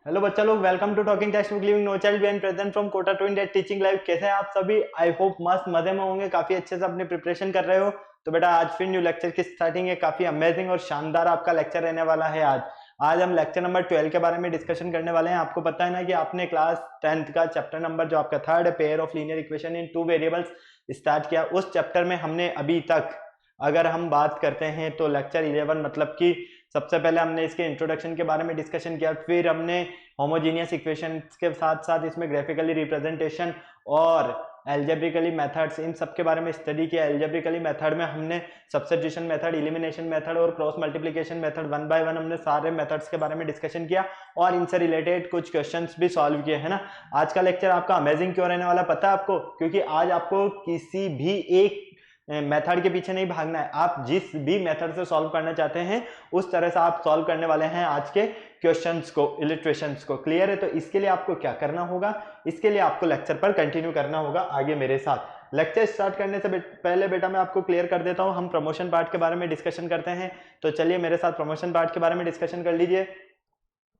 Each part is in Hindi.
हेलो बच्चा लोग, welcome to talking text book living no child and present from Kota to India teaching live. कैसे हैं आप सभी? आई होप मस्त मजे में होंगे, काफी अच्छे से अपनी प्रिपरेशन कर रहे हो। तो बेटा आज फिर न्यू लेक्चर की स्टार्टिंग है। काफी अमेजिंग और शानदार आपका लेक्चर रहने वाला है। आज हम लेक्चर नंबर 12 के बारे में डिस्कशन करने वाले हैं। आपको पता है ना कि आपने क्लास 10th का चैप्टर नंबर जो आपका थर्ड है, pair of linear equation in two variables, start किया। उस चैप्टर में हमने अभी तक अगर हम बात करते हैं तो लेक्चर 11 मतलब कि सबसे पहले हमने इसके इंट्रोडक्शन के बारे में डिस्कशन किया, फिर हमने होमोजीनियस इक्वेशंस के साथ साथ इसमें ग्राफिकली रिप्रेजेंटेशन और एल्जेब्रिकली मेथड्स, इन सब के बारे में स्टडी किया। एल्जेब्रिकली मेथड में हमने सब्स्टिट्यूशन मेथड, एलिमिनेशन मेथड और cross multiplication method one by one हमने सारे मेथड्स के बारे में डिस्कशन किया और इनसे रिलेटेड कुछ क्वेश्चंस भी सॉल्व किए, है ना। आज का लेक्चर आपका अमेजिंग क्यों रहने वाला पता है आपको? क्योंकि आज आपको किसी भी एक मेथड के पीछे नहीं भागना है। आप जिस भी मेथड से सॉल्व करना चाहते हैं उस तरह से आप सॉल्व करने वाले हैं आज के क्वेश्चंस को, इलिस्ट्रेशंस को। क्लियर है? तो इसके लिए आपको क्या करना होगा, इसके लिए आपको लेक्चर पर कंटिन्यू करना होगा आगे मेरे साथ। लेक्चर स्टार्ट करने से पहले बेटा मैं आपको क्लियर कर देता हूं, हम प्रमोशन पार्ट के बारे में डिस्कशन करते हैं। तो चलिए मेरे साथ प्रमोशन पार्ट के बारे में डिस्कशन कर लीजिए।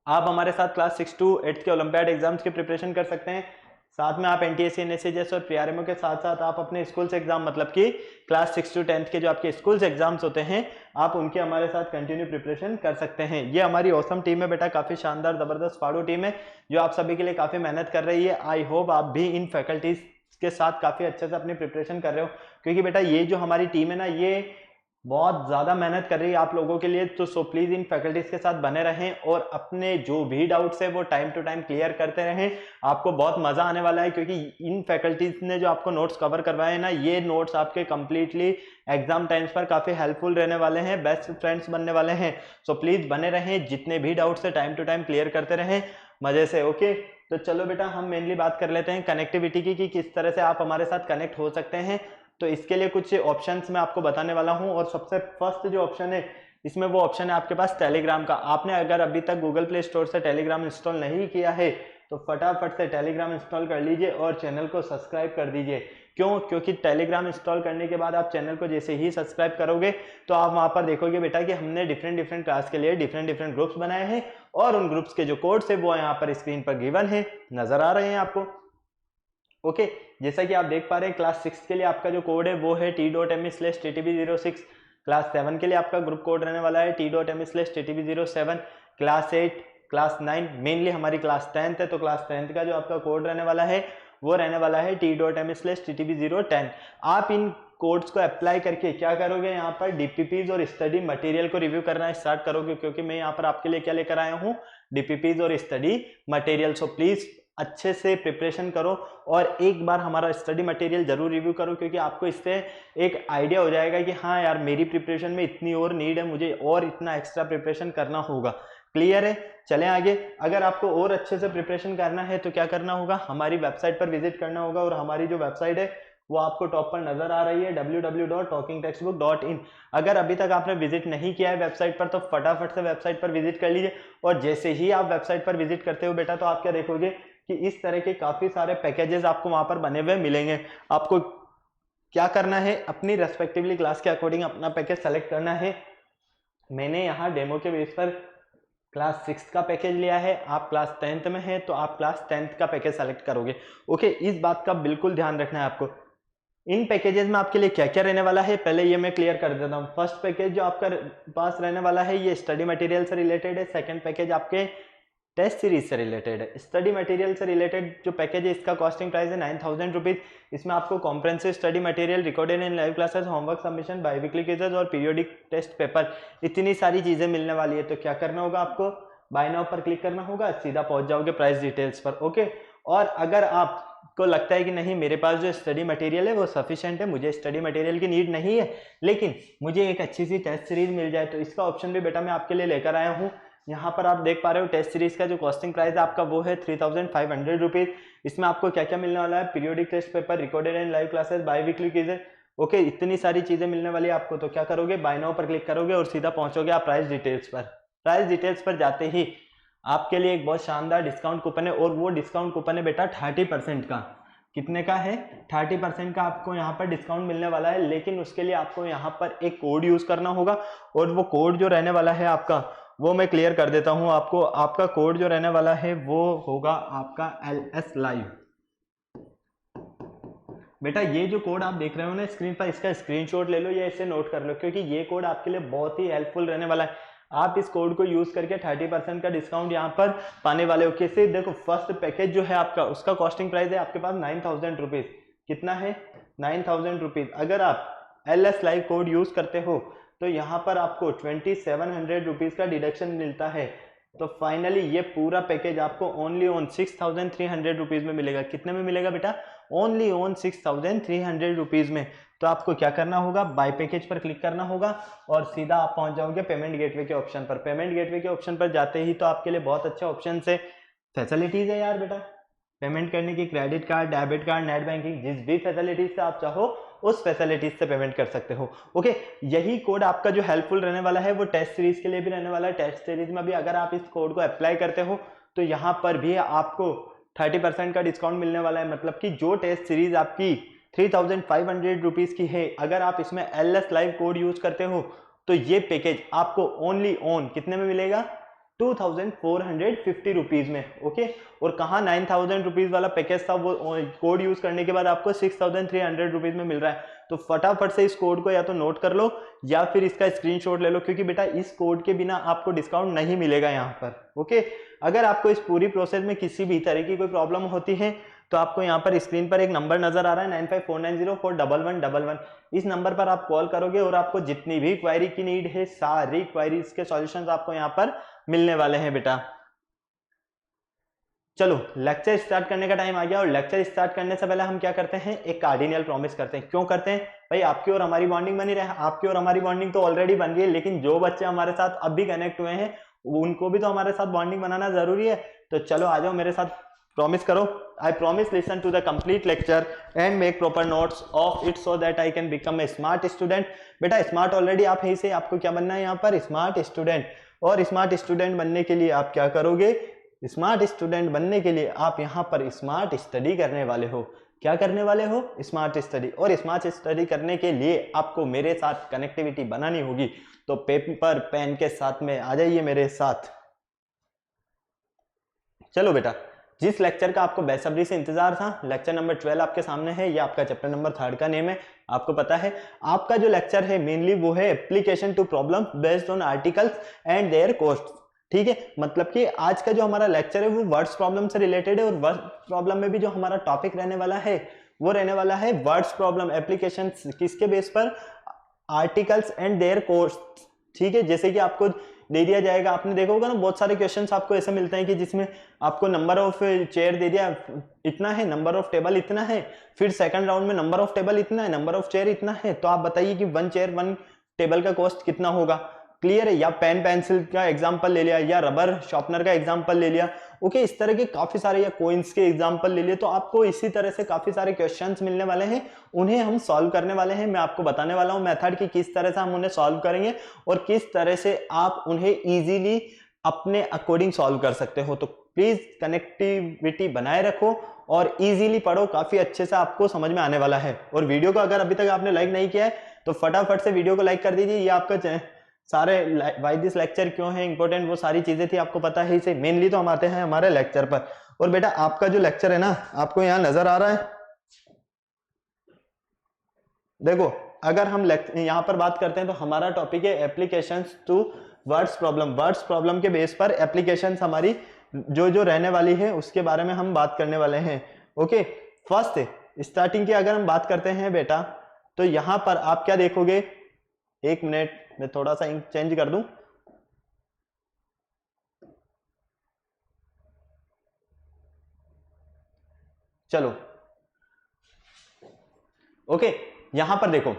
आप हमारे साथ क्लास 6 to 8 के ओलंपियाड एग्जाम्स की प्रिपरेशन कर सकते हैं। साथ में आप एनटीएससी, एनएसएस और प्रीआरएमओ के साथ साथ आप अपने स्कूल से एग्जाम मतलब कि क्लास 6 to 10 के जो आपके स्कूल से एग्जाम्स होते हैं आप उनके हमारे साथ कंटिन्यू प्रिपरेशन कर सकते हैं। ये हमारी औसम टीम है बेटा, काफी शानदार जबरदस्त फाड़ो टीम है जो आप सभी के लिए काफी मेहनत कर रही है। आई होप आप भी इन फैकल्टीज के साथ काफी अच्छे से अपनी प्रिपरेशन कर रहे हो, क्योंकि बेटा ये जो हमारी टीम है ना, ये बहुत ज्यादा मेहनत कर रही है आप लोगों के लिए। तो सो प्लीज इन फैकल्टीज के साथ बने रहें और अपने जो भी डाउट्स है वो टाइम टू टाइम क्लियर करते रहें। आपको बहुत मजा आने वाला है, क्योंकि इन फैकल्टीज ने जो आपको नोट्स कवर करवाए हैं ना, ये नोट्स आपके कंप्लीटली एग्जाम टाइम्स पर काफी हेल्पफुल रहने वाले हैं, बेस्ट फ्रेंड्स बनने वाले हैं। सो प्लीज बने रहें, जितने भी डाउट्स है टाइम टू टाइम क्लियर करते रहें मजे से। ओके, तो चलो बेटा हम मेनली बात कर लेते हैं कनेक्टिविटी की, कि किस तरह से आप हमारे साथ कनेक्ट हो सकते हैं। तो इसके लिए कुछ ऑप्शंस मैं आपको बताने वाला हूं और सबसे फर्स्ट जो ऑप्शन है इसमें वो ऑप्शन है आपके पास टेलीग्राम का। आपने अगर अभी तक गूगल प्ले स्टोर से टेलीग्राम इंस्टॉल नहीं किया है तो फटाफट से टेलीग्राम इंस्टॉल कर लीजिए और चैनल को सब्सक्राइब कर दीजिए। क्यों? क्योंकि टेलीग्राम इंस्टॉल करने के बाद आप चैनल को जैसे ही सब्सक्राइब करोगे तो आप वहां पर देखोगे बेटा कि हमने डिफरेंट डिफरेंट क्लास के लिए डिफरेंट डिफरेंट ग्रुप्स बनाए हैं और उन ग्रुप्स के जो कोड्स है वो यहाँ पर स्क्रीन पर गिवन है, नजर आ रहे हैं आपको। ओके, जैसा कि आप देख पा रहे हैं क्लास 6 के लिए आपका जो कोड है वो है t.me/ttb06। क्लास 7 के लिए आपका ग्रुप कोड रहने वाला है t.me/ttb07। क्लास 8, क्लास 9, मेनली हमारी क्लास 10th है तो क्लास 10th का जो आपका कोड रहने वाला है वो रहने वाला है t.me/ttb010। आप इन कोड्स को अप्लाई करके क्या करोगे, यहाँ पर डीपीपीज और स्टडी मटेरियल को रिव्यू करना स्टार्ट करोगे, क्योंकि मैं यहाँ पर आपके लिए क्या लेकर आया हूँ, डीपीपीज और स्टडी मटेरियल। सो प्लीज अच्छे से प्रिपरेशन करो और एक बार हमारा स्टडी मटेरियल जरूर रिव्यू करो, क्योंकि आपको इससे एक आइडिया हो जाएगा कि हाँ यार मेरी प्रिपरेशन में इतनी और नीड है, मुझे और इतना एक्स्ट्रा प्रिपरेशन करना होगा। क्लियर है? चलें आगे। अगर आपको और अच्छे से प्रिपरेशन करना है तो क्या करना होगा, हमारी वेबसाइट पर विजिट करना होगा और हमारी जो वेबसाइट है वो आपको टॉप पर नजर आ रही है www.talkingtextbook.in। अगर अभी तक आपने विजिट नहीं किया है वेबसाइट पर तो फटाफट से वेबसाइट पर विजिट कर लीजिए। और जैसे ही आप वेबसाइट पर विजिट करते हो बेटा तो आप क्या देखोगे कि इस तरह के काफी सारे पैकेजेस आपको वहां पर बने हुए मिलेंगे। आपको क्या करना है, अपनी रेस्पेक्टिवली क्लास के अकॉर्डिंग अपना पैकेज सेलेक्ट करना है। मैंने यहाँ डेमो के बेस पर क्लास 6 का पैकेज लिया है, आप क्लास 10th में हैं तो आप क्लास 10th का पैकेज सेलेक्ट करोगे। ओके, इस बात का बिल्कुल ध्यान रखना है आपको। इन पैकेजेस में आपके लिए क्या क्या रहने वाला है पहले ये मैं क्लियर कर देता हूँ। फर्स्ट पैकेज जो आपका पास रहने वाला है ये स्टडी मटेरियल से रिलेटेड है। सेकंड पैकेज आपके टेस्ट सीरीज से रिलेटेड है। स्टडी मटेरियल से रिलेटेड जो पैकेज है इसका कॉस्टिंग प्राइस है 9000 रुपीज। इसमें आपको comprehensive study material, recorded and live classes, homework submission, biweekly quizzes और पीरियोडिक टेस्ट पेपर, इतनी सारी चीजें मिलने वाली है। तो क्या करना होगा, आपको बाय नाउ पर क्लिक करना होगा, सीधा पहुंच जाओगे प्राइस डिटेल्स पर। ओके, और अगर आपको लगता है कि नहीं मेरे पास जो स्टडी मटेरियल है वो सफिशिएंट है, मुझे स्टडी मटेरियल की नीड नहीं है लेकिन मुझे एक अच्छी सी टेस्ट सीरीज मिल जाए, तो इसका ऑप्शन भी बेटा मैं आपके लिए लेकर आया हूँ। यहाँ पर आप देख पा रहे हो टेस्ट सीरीज का जो कॉस्टिंग प्राइस है आपका वो है 3500 रुपीज। इसमें आपको क्या क्या मिलने वाला है, periodic test paper, recorded and live classes, biweekly quizzes. Okay, इतनी सारी चीजें मिलने वाली है आपको। तो क्या करोगे, बाय नाउ पर क्लिक करोगे और सीधा पहुंचोगे आप प्राइस डिटेल्स पर। प्राइस डिटेल्स पर जाते ही आपके लिए एक बहुत शानदार डिस्काउंट कूपन है और वो डिस्काउंट कूपन है बेटा 30% का। कितने का है? 30% का आपको यहाँ पर डिस्काउंट मिलने वाला है, लेकिन उसके लिए आपको यहाँ पर एक कोड यूज करना होगा और वो कोड जो रहने वाला है आपका वो मैं क्लियर कर देता हूँ आपको। आपका कोड जो रहने वाला है वो होगा आपका LS लाइव। बेटा ये जो कोड आप देख रहे हो ना स्क्रीन पर, इसका स्क्रीनशॉट ले लो या इसे नोट कर लो, क्योंकि ये कोड आपके लिए बहुत ही हेल्पफुल रहने वाला है। आप इस कोड को यूज करके 30% का डिस्काउंट यहाँ पर पाने वाले हो। कैसे? देखो, फर्स्ट पैकेज जो है आपका, उसका कॉस्टिंग प्राइस है आपके पास 9000 रुपीज। कितना है? 9000 रुपीज। अगर आप LS लाइव कोड यूज करते हो तो यहाँ पर आपको 2700 रुपीज का डिडक्शन मिलता है। तो फाइनली ये पूरा पैकेज आपको ओनली ऑन 6300 रुपीज में मिलेगा। कितने में मिलेगा बेटा? ओनली ऑन 6300 रुपीज में। तो आपको क्या करना होगा? बाय पैकेज पर क्लिक करना होगा और सीधा आप पहुंच जाओगे पेमेंट गेटवे के ऑप्शन पर। पेमेंट गेटवे के ऑप्शन पर जाते ही तो आपके लिए बहुत अच्छे ऑप्शन से फैसिलिटीज है यार बेटा, पेमेंट करने की। Credit card, debit card, net banking, जिस भी फैसिलिटीज से आप चाहो उस फैसिलिटीज से पेमेंट कर सकते हो। ओके, यही कोड आपका जो हेल्पफुल रहने वाला है वो टेस्ट सीरीज के लिए भी रहने वाला है। टेस्ट सीरीज में भी अगर आप इस कोड को अप्लाई करते हो तो यहाँ पर भी आपको 30% का डिस्काउंट मिलने वाला है। मतलब कि जो टेस्ट सीरीज आपकी 3500 रुपीज की है, अगर आप इसमें LS लाइव कोड यूज करते हो तो ये पैकेज आपको ओनली ऑन कितने में मिलेगा? 2450 रुपीज में। ओके, और कहाँ 9000 रुपीज वाला पैकेज था, वो कोड यूज करने के बाद आपको 6300 रुपीज में मिल रहा है। तो फटाफट से इस कोड को या तो नोट कर लो या फिर इसका स्क्रीनशॉट ले लो, क्योंकि बेटा इस कोड के बिना आपको डिस्काउंट नहीं मिलेगा यहाँ पर। ओके, अगर आपको इस पूरी प्रोसेस में किसी भी तरह की कोई प्रॉब्लम होती है तो आपको यहाँ पर स्क्रीन पर एक नंबर नजर आ रहा है 9549041111। इस नंबर पर आप कॉल करोगे और आपको जितनी भी क्वायरी की नीड है सारी क्वायरीज के सॉल्यूशंस आपको यहाँ पर मिलने वाले हैं बेटा। चलो लेक्चर स्टार्ट करने का टाइम आ गया, और लेक्चर स्टार्ट करने से पहले हम क्या करते हैं? एक कार्डिनल प्रॉमिस करते हैं। क्यों करते हैं भाई? आपकी और हमारी बॉन्डिंग बनी रहे। आपकी और हमारी बॉन्डिंग तो ऑलरेडी बन गई है, लेकिन जो बच्चे हमारे साथ अब भी कनेक्ट हुए हैं उनको भी तो हमारे साथ बॉन्डिंग बनाना जरूरी है। तो चलो आ जाओ मेरे साथ, प्रॉमिस करो। I promise listen to the complete lecture and make proper notes of it so that I can become a smart student. बेटा स्मार्ट ऑलरेडी आप है, से आपको क्या बनना है यहाँ पर? Smart student. और स्मार्ट स्टूडेंट बनने के लिए आप क्या करोगे? स्मार्ट स्टूडेंट बनने के लिए आप यहाँ पर स्मार्ट स्टडी करने वाले हो। क्या करने वाले हो? Smart study. और स्मार्ट स्टडी करने के लिए आपको मेरे साथ कनेक्टिविटी बनानी होगी। तो पेपर पेन के साथ में आ जाइए मेरे साथ। चलो बेटा, जिस लेक्चर का आपको बेसब्री से इंतजार था, लेक्चर नंबर 12 आपके सामने है। ये आपका चैप्टर नंबर 3 का नेम है। आपको पता है आपका जो लेक्चर है मेनली वो है application to problem based on articles and their cost. ठीक है, मतलब कि आज का जो हमारा लेक्चर है वो वर्ड्स प्रॉब्लम से रिलेटेड है, और वर्ड्स प्रॉब्लम में भी जो हमारा टॉपिक रहने वाला है वो रहने वाला है वर्ड्स प्रॉब्लम एप्लीकेशन। किसके बेस पर? Articles and their cost. ठीक है, जैसे कि आपको दे दिया जाएगा, आपने देखा होगा ना बहुत सारे क्वेश्चंस आपको ऐसे मिलते हैं कि जिसमें आपको नंबर ऑफ चेयर दे दिया इतना है, नंबर ऑफ टेबल इतना है, फिर सेकंड राउंड में नंबर ऑफ टेबल इतना है, नंबर ऑफ चेयर इतना है। तो आप बताइए कि 1 चेयर 1 टेबल का कॉस्ट कितना होगा? क्लियर है? या पेन पेंसिल का एग्जांपल ले लिया, या रबर शार्पनर का एग्जांपल ले लिया। ओके, इस तरह के काफी सारे, या कोइंस के एग्जांपल ले लिए। तो आपको इसी तरह से काफी सारे क्वेश्चंस मिलने वाले हैं, उन्हें हम सॉल्व करने वाले हैं। मैं आपको बताने वाला हूं मेथड कि किस तरह से हम उन्हें सॉल्व करेंगे और किस तरह से आप उन्हें इजीली अपने अकॉर्डिंग सॉल्व कर सकते हो। तो प्लीज कनेक्टिविटी बनाए रखो और इजीली पढ़ो, काफी अच्छे से आपको समझ में आने वाला है। और वीडियो को अगर अभी तक आपने लाइक नहीं किया है तो फटाफट से वीडियो को लाइक कर दीजिए। ये आपका सारे वाई दिस लेक्चर क्यों है इंपॉर्टेंट, वो सारी चीजें थी आपको पता है इसे। मेनली तो हम आते हैं हमारे लेक्चर पर। और बेटा आपका जो लेक्चर है ना, आपको यहाँ नजर आ रहा है, देखो अगर हम यहाँ पर बात करते हैं तो हमारा टॉपिक है applications to words problem. Words problem के बेस पर एप्लीकेशंस हमारी जो रहने वाली है उसके बारे में हम बात करने वाले हैं। ओके, फर्स्ट स्टार्टिंग की अगर हम बात करते हैं बेटा, तो यहां पर आप क्या देखोगे? एक मिनट, मैं थोड़ा सा इंक चेंज कर दूं। चलो ओके, यहां पर देखो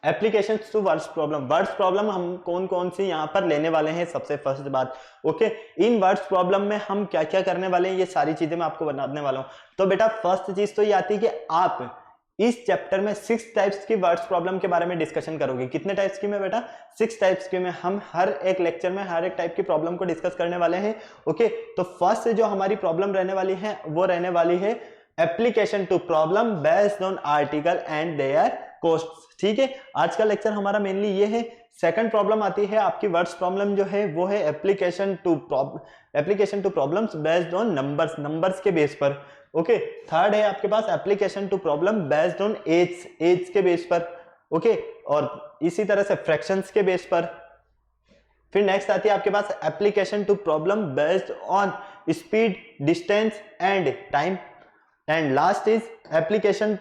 applications to words problem. Words problem हम कौन कौन सी यहां पर लेने वाले हैं? सबसे फर्स्ट बात, ओके, इन वर्ड्स प्रॉब्लम में हम क्या क्या करने वाले हैं, ये सारी चीजें मैं आपको बताने वाला हूं। तो बेटा फर्स्ट चीज तो ये आती है कि आप इस चैप्टर में 6 टाइप्स की वर्ड्स प्रॉब्लम के बारे में डिस्कशन करोगे। कितने टाइप्स की में बेटा? 6 टाइप्स की में हम हर एक लेक्चर में हर एक टाइप की प्रॉब्लम को डिस्कस करने वाले हैं। ओके, तो फर्स्ट जो हमारी प्रॉब्लम रहने वाली है वो रहने वाली है application to problem based on article and their cost. ठीक है, आज का लेक्चर हमारा मेनली ये है सेकंड प्रॉब्लम आती है आपकी वर्ड्स प्रॉब्लम जो है वो है application to problems based on numbers के बेस पर। ओके, थर्ड है आपके पास application to problem based on age के बेस पर। ओके, और इसी तरह से फ्रैक्शंस के बेस पर। फिर नेक्स्ट आती है आपके पास application to problem based on speed, distance and time. And last is application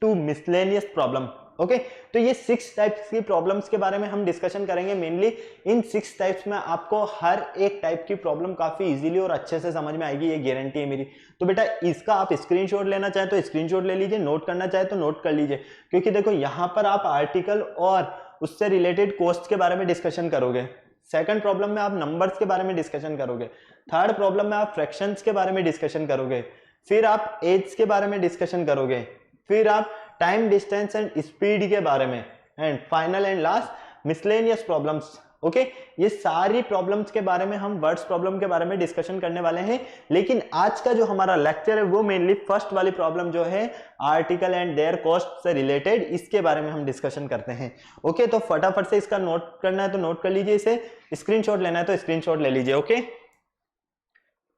to miscellaneous problem. Okay, तो ये 6 टाइप्स की प्रॉब्लम्स के बारे में हम डिस्कशन करेंगे मेनली। इन 6 टाइप्स में आपको हर एक टाइप की प्रॉब्लम काफी इजीली और अच्छे से समझ में आएगी, ये गारंटी है मेरी। तो बेटा इसका आप स्क्रीनशॉट लेना चाहे तो स्क्रीनशॉट ले लीजिए, नोट करना चाहे तो नोट कर लीजिए, क्योंकि देखो यहाँ पर आप आर्टिकल और उससे रिलेटेड कोस्ट के बारे में डिस्कशन करोगे। सेकंड प्रॉब्लम में आप नंबर्स के बारे में डिस्कशन करोगे। थर्ड प्रॉब्लम में आप फ्रैक्शंस के बारे में डिस्कशन करोगे। फिर आप एज के बारे में डिस्कशन करोगे। फिर आप टाइम, डिस्टेंस एंड स्पीड के बारे में। And final and last miscellaneous problems. Okay, ये सारी प्रॉब्लम्स के बारे में हम वर्ड्स प्रॉब्लम के बारे में डिस्कशन करने वाले हैं। लेकिन आज का जो हमारा लेक्चर है वो मेनली फर्स्ट वाली प्रॉब्लम जो है आर्टिकल एंड देयर कॉस्ट से रिलेटेड, इसके बारे में हम डिस्कशन करते हैं। ओके, तो फटाफट से इसका नोट करना है तो नोट कर लीजिए, इसे स्क्रीनशॉट लेना है तो स्क्रीनशॉट ले लीजिए। ओके,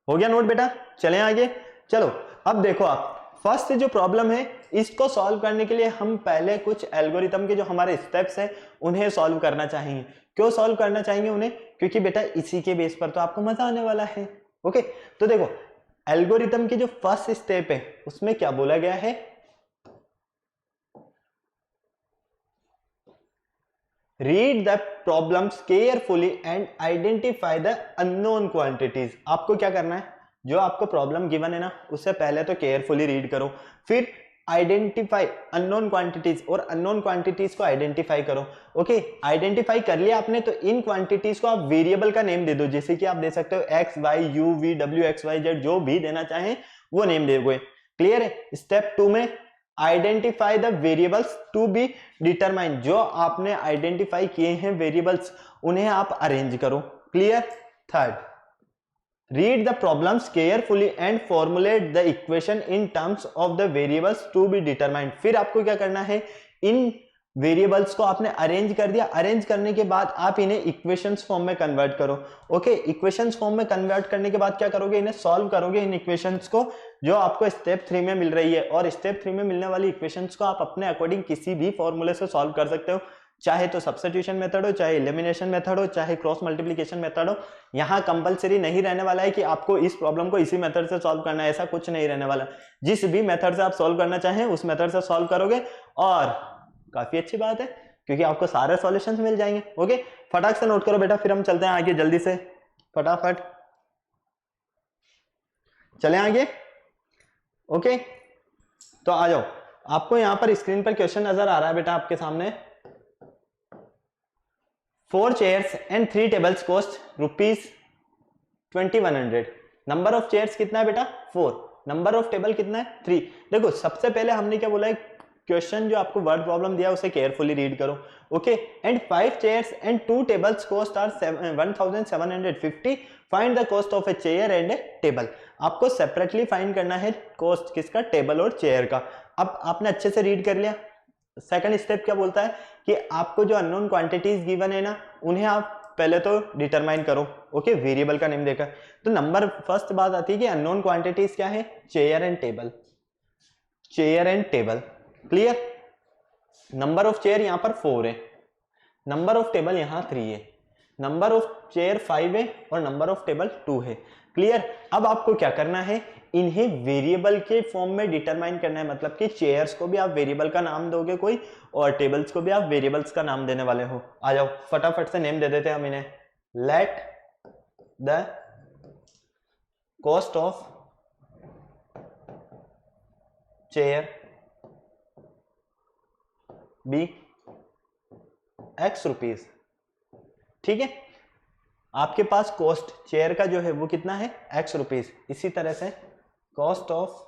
हो गया नोट बेटा? चलें आगे। चलो अब देखो, आप फर्स्ट जो प्रॉब्लम है इसको सॉल्व करने के लिए हम पहले कुछ एल्गोरिथम के जो हमारे स्टेप्स हैं उन्हें सॉल्व करना चाहेंगे। क्यों सॉल्व करना चाहेंगे उन्हें? क्योंकि बेटा इसी के बेस पर तो आपको मजा आने वाला है। ओके, तो देखो एल्गोरिथम की जो फर्स्ट स्टेप है उसमें क्या बोला गया है, read the problems carefully and identify the unknown quantities. आपको क्या करना है, जो आपको प्रॉब्लम गिवन है ना उससे पहले तो केयरफुली रीड करो, फिर आइडेंटिफाई अननोन क्वांटिटीज और अननोन क्वांटिटीज को आइडेंटिफाई करो। ओके, आइडेंटिफाई कर लिया आपने तो इन क्वांटिटीज को आप वेरिएबल का नेम दे दो, जैसे कि आप दे सकते हो X Y U V W X Y Z, जो भी देना चाहें वो नेम दोगे। क्लियर है? स्टेप 2 में identify the variables to be determine, जो आपने आइडेंटिफाई किए हैं वेरिएबल्स उन्हें आप अरेंज करो। Clear? Third, read the problems carefully and formulate the equation in terms of the variables to be determined। फिर आपको क्या करना है, इन वेरिएबल्स को आपने अरेंज कर दिया, अरेंज करने के बाद आप इन्हें इक्वेशंस फॉर्म में कन्वर्ट करो। ओके, इक्वेशंस फॉर्म में कन्वर्ट करने के बाद क्या करोगे, इन्हें सॉल्व करोगे, इन इक्वेशंस को जो आपको स्टेप 3 में मिल रही है। और स्टेप 3 में मिलने वाली इक्वेशंस को आप अपने अकॉर्डिंग किसी भी फॉर्मूले से सॉल्व कर सकते हो, चाहे तो सब्स्टिट्यूशन मेथड हो, चाहे एलिमिनेशन मेथड हो, चाहे क्रॉस मल्टीप्लिकेशन मेथड हो। यहाँ कंपलसरी नहीं रहने वाला है कि आपको इस प्रॉब्लम को इसी मेथड से सॉल्व करना है, ऐसा कुछ नहीं रहने वाला। जिस भी मेथड से आप सॉल्व करना चाहें उस मेथड से सॉल्व करोगे और काफी अच्छी बात है क्योंकि आपको सारे सॉल्यूशंस मिल जाएंगे। ओके, फटाक से नोट करो बेटा, फिर हम चलते हैं आगे जल्दी से, फटाफट चलें आगे। ओके, तो आ जाओ, आपको यहाँ पर स्क्रीन पर क्वेश्चन नजर आ रहा है बेटा आपके सामने। 4 chairs and 3 tables cost ₹2100। Number of chairs कितना है बेटा? 4। नंबर ऑफ टेबल कितना है? 3। देखो सबसे पहले हमने क्या बोला है, क्वेश्चन जो आपको वर्ड प्रॉब्लम दिया उसे केयरफुली रीड करो। Okay, and 5 chairs and 2 tables cost are 1750। Find the cost of a chair and a table. आपको सेपरेटली फाइंड करना है कॉस्ट किसका, टेबल और चेयर का। अब आपने अच्छे से रीड कर लिया। सेकंड स्टेप क्या बोलता है कि आपको जो अननोन क्वांटिटीज गिवन है ना उन्हें आप पहले तो डिटरमाइन करो। ओके, वेरिएबल का नेम देकर। तो नंबर फर्स्ट बात आती है कि अननोन क्वांटिटीज क्या है, chair and table, chair and table. Clear? Number of chair यहां पर 4 है, नंबर ऑफ टेबल यहां 3 है, नंबर ऑफ चेयर 5 है और नंबर ऑफ टेबल 2 है। क्लियर? अब आपको क्या करना है, इन्हें वेरिएबल के फॉर्म में डिटरमाइन करना है, मतलब कि चेयर्स को भी आप वेरिएबल का नाम दोगे कोई और टेबल्स को भी आप वेरिएबल्स का नाम देने वाले हो। आ जाओ फटाफट से नेम दे देते हैं हम इन्हें। Let the cost of chair be ₹X। ठीक है, आपके पास कॉस्ट चेयर का जो है वो कितना है, ₹X। इसी तरह से cost of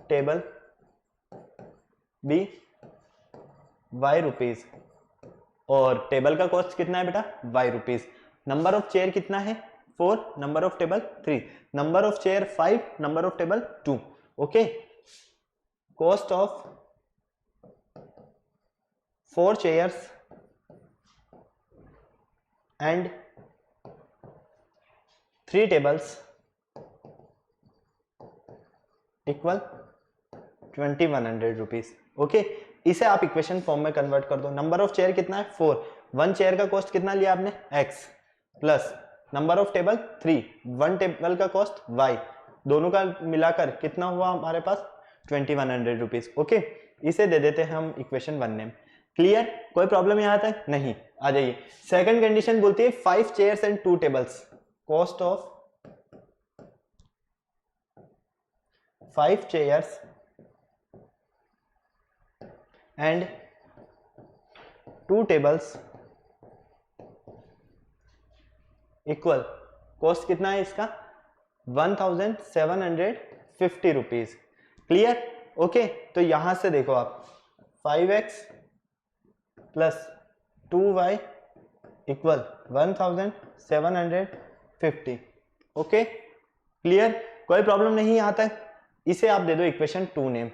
table be ₹Y और टेबल का कॉस्ट कितना है बेटा, ₹Y। नंबर ऑफ चेयर कितना है, 4, number of table 3, number of chair 5, number of table 2। Okay, cost of 4 chairs and 3 tables equal 2100 rupees. Okay, इसे आप इक्वेशन फॉर्म में कन्वर्ट कर दो। नंबर ऑफ चेयर कितना है 4, 1 चेयर का कॉस्ट कितना लिया आपने x, plus number of table 3, 1 table का कॉस्ट y, दोनों का मिलाकर कितना हुआ हमारे पास 2100 रुपीज। ओके, इसे दे देते हैं हम इक्वेशन 1 नेम। क्लियर, कोई प्रॉब्लम यहां तक नहीं? आ जाइए, सेकंड कंडीशन बोलती है 5 chairs and 2 tables, cost of 5 chairs and 2 tables equal cost कितना है इसका 1750 रुपीज। क्लियर? ओके, तो यहां से देखो आप 5x plus 2y equal 1750। Okay, clear, कोई प्रॉब्लम नहीं यहां तक? इसे आप दे दो इक्वेशन 2 नेम।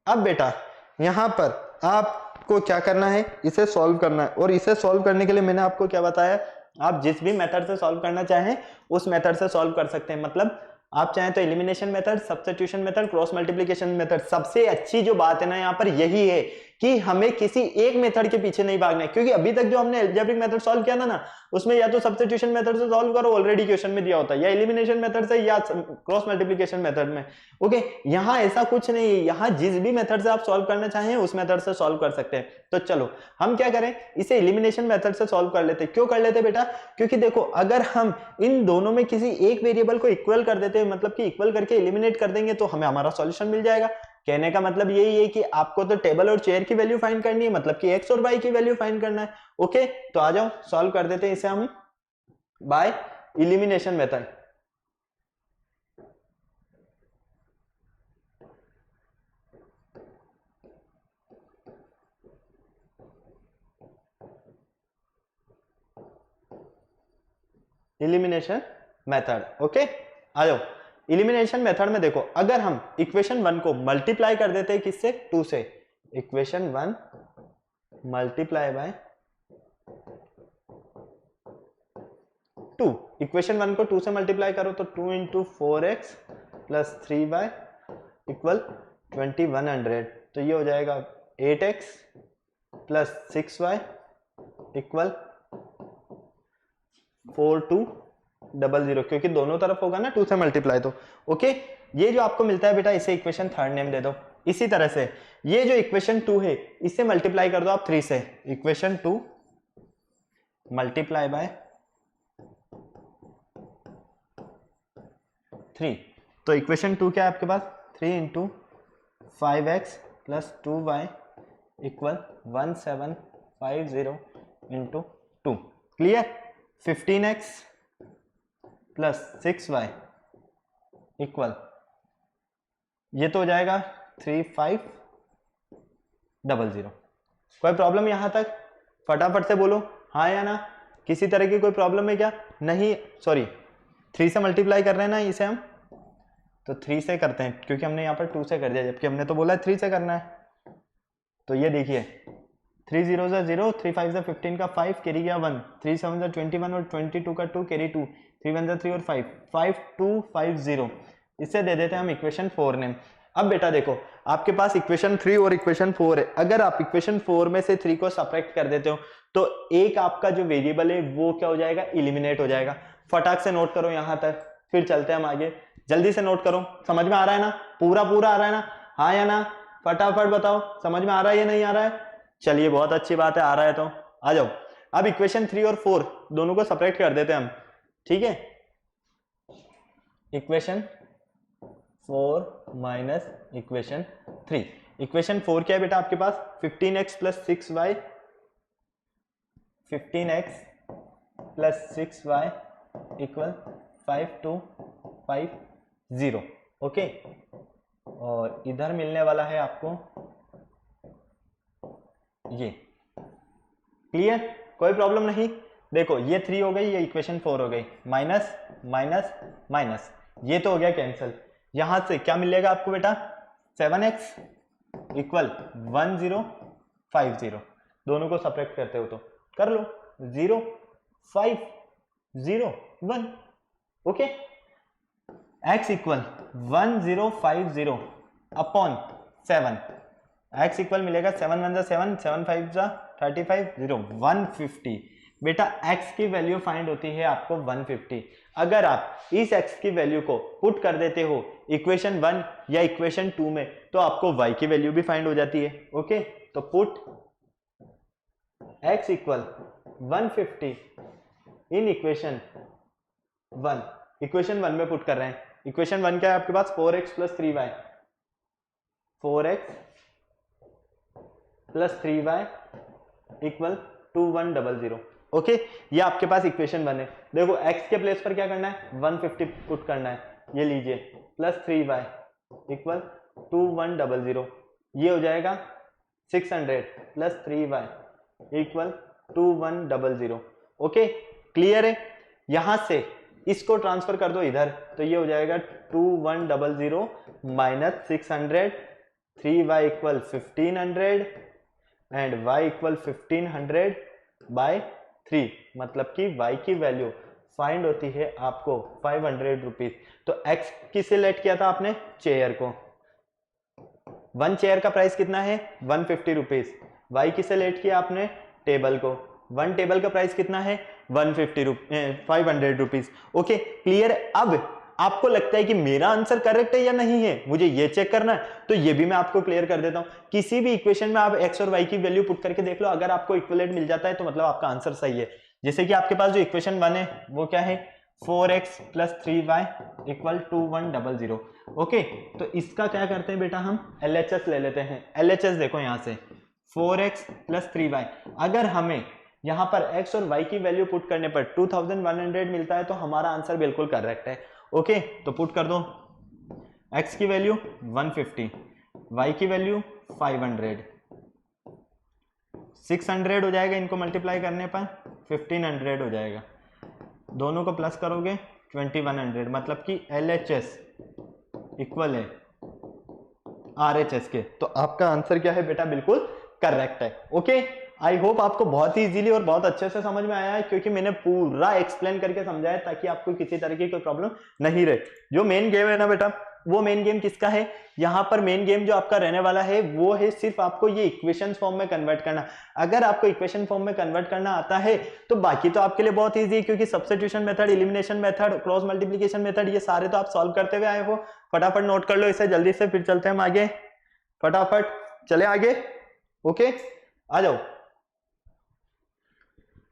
अब बेटा यहां पर आपको क्या करना है, इसे सॉल्व करना है, और इसे सॉल्व करने के लिए मैंने आपको क्या बताया, आप जिस भी मेथड से सॉल्व करना चाहें उस मेथड से सॉल्व कर सकते हैं। मतलब आप चाहें तो elimination method, substitution method, cross multiplication method. सबसे अच्छी जो बात है ना यहाँ पर यही है कि हमें किसी एक मेथड के पीछे नहीं भागना है, क्योंकि अभी तक जो हमने अलजेब्रिक मेथड सॉल्व किया ना उसमें या तो सब्स्टिट्यूशन मेथड से सॉल्व करो, ऑलरेडी क्वेश्चन में दिया होता है, या एलिमिनेशन मेथड से, या क्रॉस मल्टीप्लिकेशन मेथड में। ओके, यहाँ ऐसा कुछ नहीं है, यहाँ जिस भी मेथड से आप सॉल्व करना चाहें उस मेथड से सॉल्व कर सकते हैं। तो चलो हम क्या करें, इसे एलिमिनेशन मेथड से सॉल्व कर लेते हैं। क्यों कर लेते बेटा? क्योंकि देखो अगर हम इन दोनों में किसी एक वेरिएबल को इक्वल कर देते हैं, मतलब कि इक्वल करके एलिमिनेट कर देंगे, तो हमें हमारा सॉल्यूशन मिल जाएगा। कहने का मतलब यही है कि आपको तो टेबल और चेयर की वैल्यू फाइंड करनी है, मतलब कि x और y की वैल्यू फाइंड करना है। ओके, तो आ जाओ सॉल्व कर देते हैं इसे हम by elimination method. Elimination method. Okay, आ जाओ एलिमिनेशन मेथड में देखो, अगर हम इक्वेशन 1 को मल्टीप्लाई कर देते हैं किससे, 2 से, इक्वेशन 1 मल्टीप्लाई बाय 2, इक्वेशन 1 को 2 से मल्टीप्लाई करो तो 2 into 4x plus 3y equal 2100, तो ये हो जाएगा 8x प्लस 6y इक्वल 4200, क्योंकि दोनों तरफ होगा ना 2 से मल्टीप्लाई तो। ओके, ये जो आपको मिलता है बेटा इसे इक्वेशन 3 नेम दे दो। इसी तरह से ये जो इक्वेशन 2 है इसे मल्टीप्लाई कर दो आप 3 से, इक्वेशन 2 मल्टीप्लाई बाय 3, तो इक्वेशन 2 क्या है आपके पास 3 into 5x plus 2y equal 1750 into 2। Clear? 15x plus 6y equal, ये तो हो जाएगा 3500। कोई प्रॉब्लम यहां तक? फटाफट से बोलो हाँ या ना, किसी तरह की कोई प्रॉब्लम है क्या? नहीं, सॉरी 3 से मल्टीप्लाई कर रहे हैं ना इसे हम, तो 3 से करते हैं, क्योंकि हमने यहाँ पर 2 से कर दिया, जबकि हमने तो बोला 3 से करना है। तो ये देखिए 3 0 से 0, 3 5 से 15 का 5 कैरी गया 1, 3 7 से 21 और 22 का 2 कैरी 2, 3 1 से 3 और 5, 5250। इसे दे देते हैं हम इक्वेशन 4 नेम। अब बेटा देखो आपके पास इक्वेशन 3 और इक्वेशन 4 है, अगर आप इक्वेशन 4 में से 3 को सब्ट्रैक्ट कर देते हो तो एक आपका जो वेरिएबल है वो क्या हो जाएगा, इलिमिनेट हो जाएगा। फटाक से नोट करो यहां तक, फिर चलते हैं हम आगे। जल्दी से नोट करो, समझ में आ रहा है ना? पूरा आ रहा है ना? हाँ या ना? फटाफट बताओ समझ में आ रहा है या नहीं आ रहा है? चलिए बहुत अच्छी बात है, आ रहा है तो आ जाओ। अब इक्वेशन 3 और 4 दोनों को सब्ट्रैक्ट कर देते हैं हम, ठीक है। इक्वेशन 4 माइनस इक्वेशन 3, इक्वेशन 4 क्या है बेटा आपके पास 15x plus 6y, 15x plus 6y equal 5250। Okay, और इधर मिलने वाला है आपको ये। क्लियर? कोई प्रॉब्लम नहीं? देखो ये 3 हो गई, ये इक्वेशन 4 हो गई, माइनस माइनस माइनस, ये तो हो गया कैंसिल। यहां से क्या मिलेगा आपको बेटा 7x इक्वल 1050, दोनों को सब्ट्रैक्ट करते हो तो कर लो 0 5 0 1, okay. x equal 1050 upon 7, x equal मिलेगा 7 1 7 7 5 35 0 150। बेटा x की वैल्यू फाइंड होती है आपको 150। अगर आप इस x की वैल्यू को पुट कर देते हो इक्वेशन 1 या इक्वेशन 2 में तो आपको y की वैल्यू भी फाइंड हो जाती है, ओके। तो put x equal 150 in equation 1, equation 1 में पुट कर रहे हैं। इक्वेशन 1 क्या है आपके पास, 4x plus 3y, 4x plus 3y equal 2100, okay. ये आपके पास इक्वेशन 1 है। देखो x के प्लेस पर क्या करना है, 150 पुट करना है, ये लीजिए, प्लस 3y इक्वल 2100, ये हो जाएगा 600 plus 3y equal 2100, okay. Clear है। यहां से इसको ट्रांसफर कर दो इधर, तो ये हो जाएगा 2100 minus 600, 3y equal 1500 and y equal 1500 by 3, मतलब कि y की वैल्यू फाइंड होती है आपको 500 रुपीज। तो x किसे लेट किया था आपने, चेयर को। 1 चेयर का प्राइस कितना है, 150 रुपीज। y किसे लेट किया आपने, टेबल को। 1 टेबल का प्राइस कितना है, 500 रुपीज, ओके। क्लियर। अब आपको लगता है कि मेरा आंसर करेक्ट है या नहीं है, मुझे ये चेक करना है, तो ये भी मैं आपको क्लियर कर देता हूं। किसी भी इक्वेशन में आप x और y की वैल्यू पुट करके देख लो, अगर आपको इक्विवेलेंट मिल जाता है तो मतलब आपका आंसर सही है। जैसे कि आपके पास जो इक्वेशन 1 है वो क्या है, 4x plus 3y equal 2100, okay. तो इसका क्या करते हैं बेटा, हम LHS ले लेते हैं। LHS देखो यहां से 4x प्लस 3y, अगर हमें यहां पर x और y की वैल्यू पुट करने पर 2100 मिलता है तो हमारा आंसर बिल्कुल करेक्ट है, ओके। तो पुट कर दो, x की वैल्यू 150, y की वैल्यू 500, 600 हो जाएगा, इनको मल्टीप्लाई करने पर 1500 हो जाएगा, दोनों को प्लस करोगे 2100, मतलब कि LHS इक्वल है RHS के। तो आपका आंसर क्या है बेटा, बिल्कुल करेक्ट है, ओके। आई होप आपको बहुत ही इजीली और बहुत अच्छे से समझ में आया है, क्योंकि मैंने पूरा एक्सप्लेन करके समझाया ताकि आपको किसी तरह की कोई प्रॉब्लम नहीं रहे। जो मेन गेम है ना बेटा, वो मेन गेम किसका है, यहां पर मेन गेम जो आपका रहने वाला है वो है सिर्फ आपको ये इक्वेशन फॉर्म में कन्वर्ट करना। अगर आपको इक्वेशन फॉर्म में कन्वर्ट करना आता है तो बाकी तो आपके लिए बहुत ईजी है, क्योंकि substitution method, elimination method, cross multiplication method, ये सारे तो आप सॉल्व करते हुए आए हो। फटाफट नोट कर लो इसे जल्दी से, फिर चलते हैं हम आगे, फटाफट चले आगे, ओके। आ जाओ,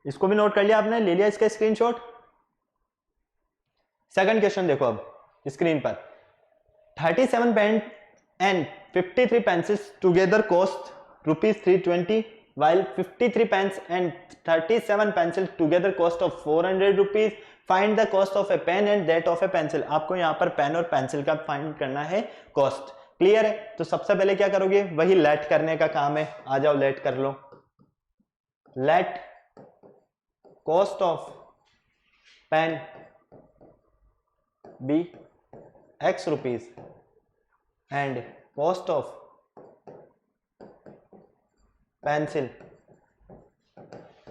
इसको भी नोट कर लिया आपने, ले लिया इसका स्क्रीनशॉट। सेकंड क्वेश्चन देखो अब स्क्रीन पर, 37 pen and 53 pencils together cost ₹320 while 53 pens and 37 pencil together cost of 400 rupees. Find the cost of a pen and that of a pencil. आपको यहाँ पर पेन और पेंसिल का फाइंड करना है कॉस्ट। क्लियर है। तो सबसे पहले क्या करोगे, वही लेट करने का काम है, आ जाओ लेट कर लो। Let cost of pen be x rupees and cost of pencil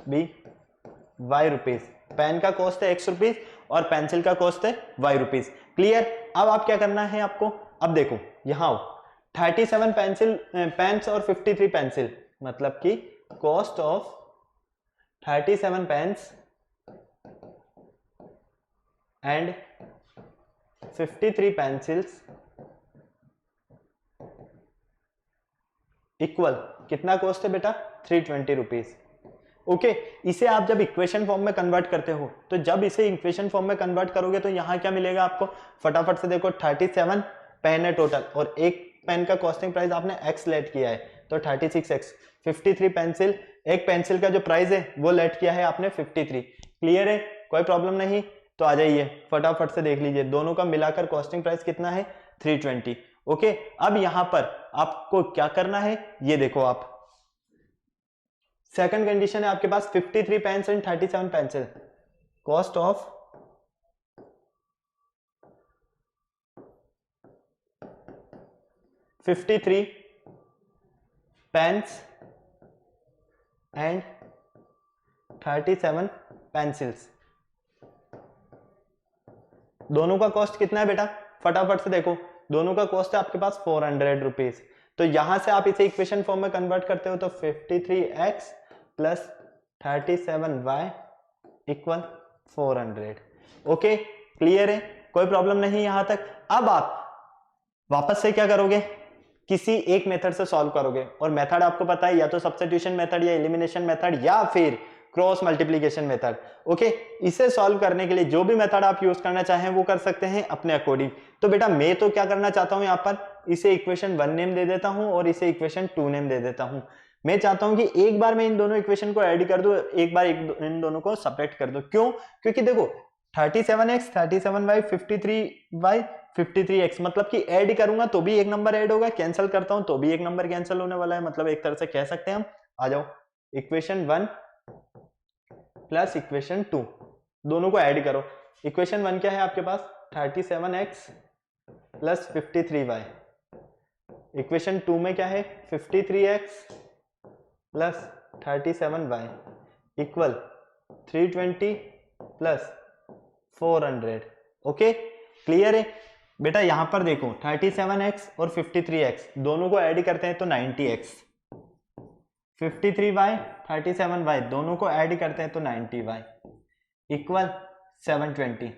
be y rupees. Pen का कॉस्ट है x रुपीज और पेंसिल का कॉस्ट है y रुपीज। क्लियर। अब आप क्या करना है आपको, अब देखो यहां 37 पेंसिल पेन्स और 53 पेंसिल, मतलब कि cost of 37 pens and 53 pencils equal कितना कॉस्ट है बेटा, 320 रुपीज। ओके, इसे आप जब इक्वेशन फॉर्म में कन्वर्ट करते हो, तो जब इसे इक्वेशन फॉर्म में कन्वर्ट करोगे तो यहां क्या मिलेगा आपको, फटाफट से देखो, 37 पेन है टोटल और एक पेन का कॉस्टिंग प्राइस आपने x लेट किया है तो 36x। 53 पेंसिल, एक पेंसिल का जो प्राइस है वो लेट किया है आपने 53। क्लियर है, कोई प्रॉब्लम नहीं। तो आ जाइए फटाफट से देख लीजिए, दोनों का मिलाकर कॉस्टिंग प्राइस कितना है, 320। ओके, अब यहां पर आपको क्या करना है, ये देखो आप, सेकंड कंडीशन है आपके पास 53 pens and 37 pencil, cost of 53 pens and 37 pencils दोनों का कॉस्ट कितना है बेटा, फटाफट से देखो, दोनों का कॉस्ट है आपके पास 400 रुपीज। तो यहां से आप इसे इक्वेशन फॉर्म में कन्वर्ट करते हो तो 53x plus 37y equal 400। Okay, clear है, कोई प्रॉब्लम नहीं यहां तक। अब आप वापस से क्या करोगे, किसी एक मेथड से सॉल्व करोगे, और मेथड आपको पता है या तो सब्स्टिट्यूशन मेथड या एलिमिनेशन मेथड या फिर क्रॉस मल्टीप्लिकेशन मेथड। ओके, इसे सॉल्व करने के लिए जो भी मेथड आप यूज करना चाहें वो कर सकते हैं अपने अकॉर्डिंग। तो बेटा मैं तो क्या करना चाहता हूं, यहां पर इसे इक्वेशन 1 नेम दे देता हूं और इसे इक्वेशन 2 नेम दे देता हूं। मैं चाहता हूं कि एक बार मैं इन दोनों इक्वेशन को ऐड कर दूं, एक बार इन दोनों को सेपरेट कर दूं। क्यों, क्योंकि देखो 37x 37y 53y 53x मतलब कि ऐड करूंगा तो भी एक नंबर ऐड होगा, कैंसिल करता हूं तो भी एक नंबर कैंसिल होने वाला है। मतलब एक तरह से कह सकते हैं हम, आ जाओ, इक्वेशन 1 प्लस इक्वेशन 2 दोनों को ऐड करो। इक्वेशन 1 क्या है आपके पास, 37x प्लस 53y। इक्वेशन 2 में क्या है, 53x plus 37y equal 320 plus 400। Okay, clear है बेटा। यहां पर देखो 37x और 53x दोनों को ऐड करते हैं तो 90x, 53y 37y दोनों को ऐड करते हैं तो 90y इक्वल 720।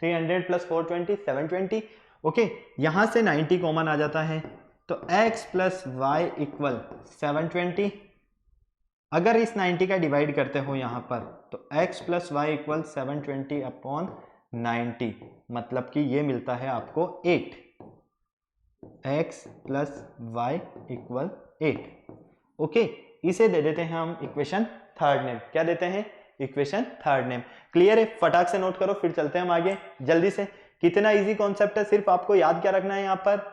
300 प्लस 420 720। ओके, यहां से 90 कॉमन आ जाता है तो x प्लस वाई इक्वल 720। अगर इस 90 का डिवाइड करते हो यहां पर तो x plus Y equal 720 upon 90 मतलब कि ये मिलता है आपको 8। x plus Y equal 8। Okay, इसे दे देते हैं हम इक्वेशन थर्ड नेम। क्या देते हैं, इक्वेशन थर्ड नेम। क्लियर है, फटाक से नोट करो, फिर चलते हैं हम आगे जल्दी से। कितना इजी कॉन्सेप्ट है, सिर्फ आपको याद क्या रखना है, यहां पर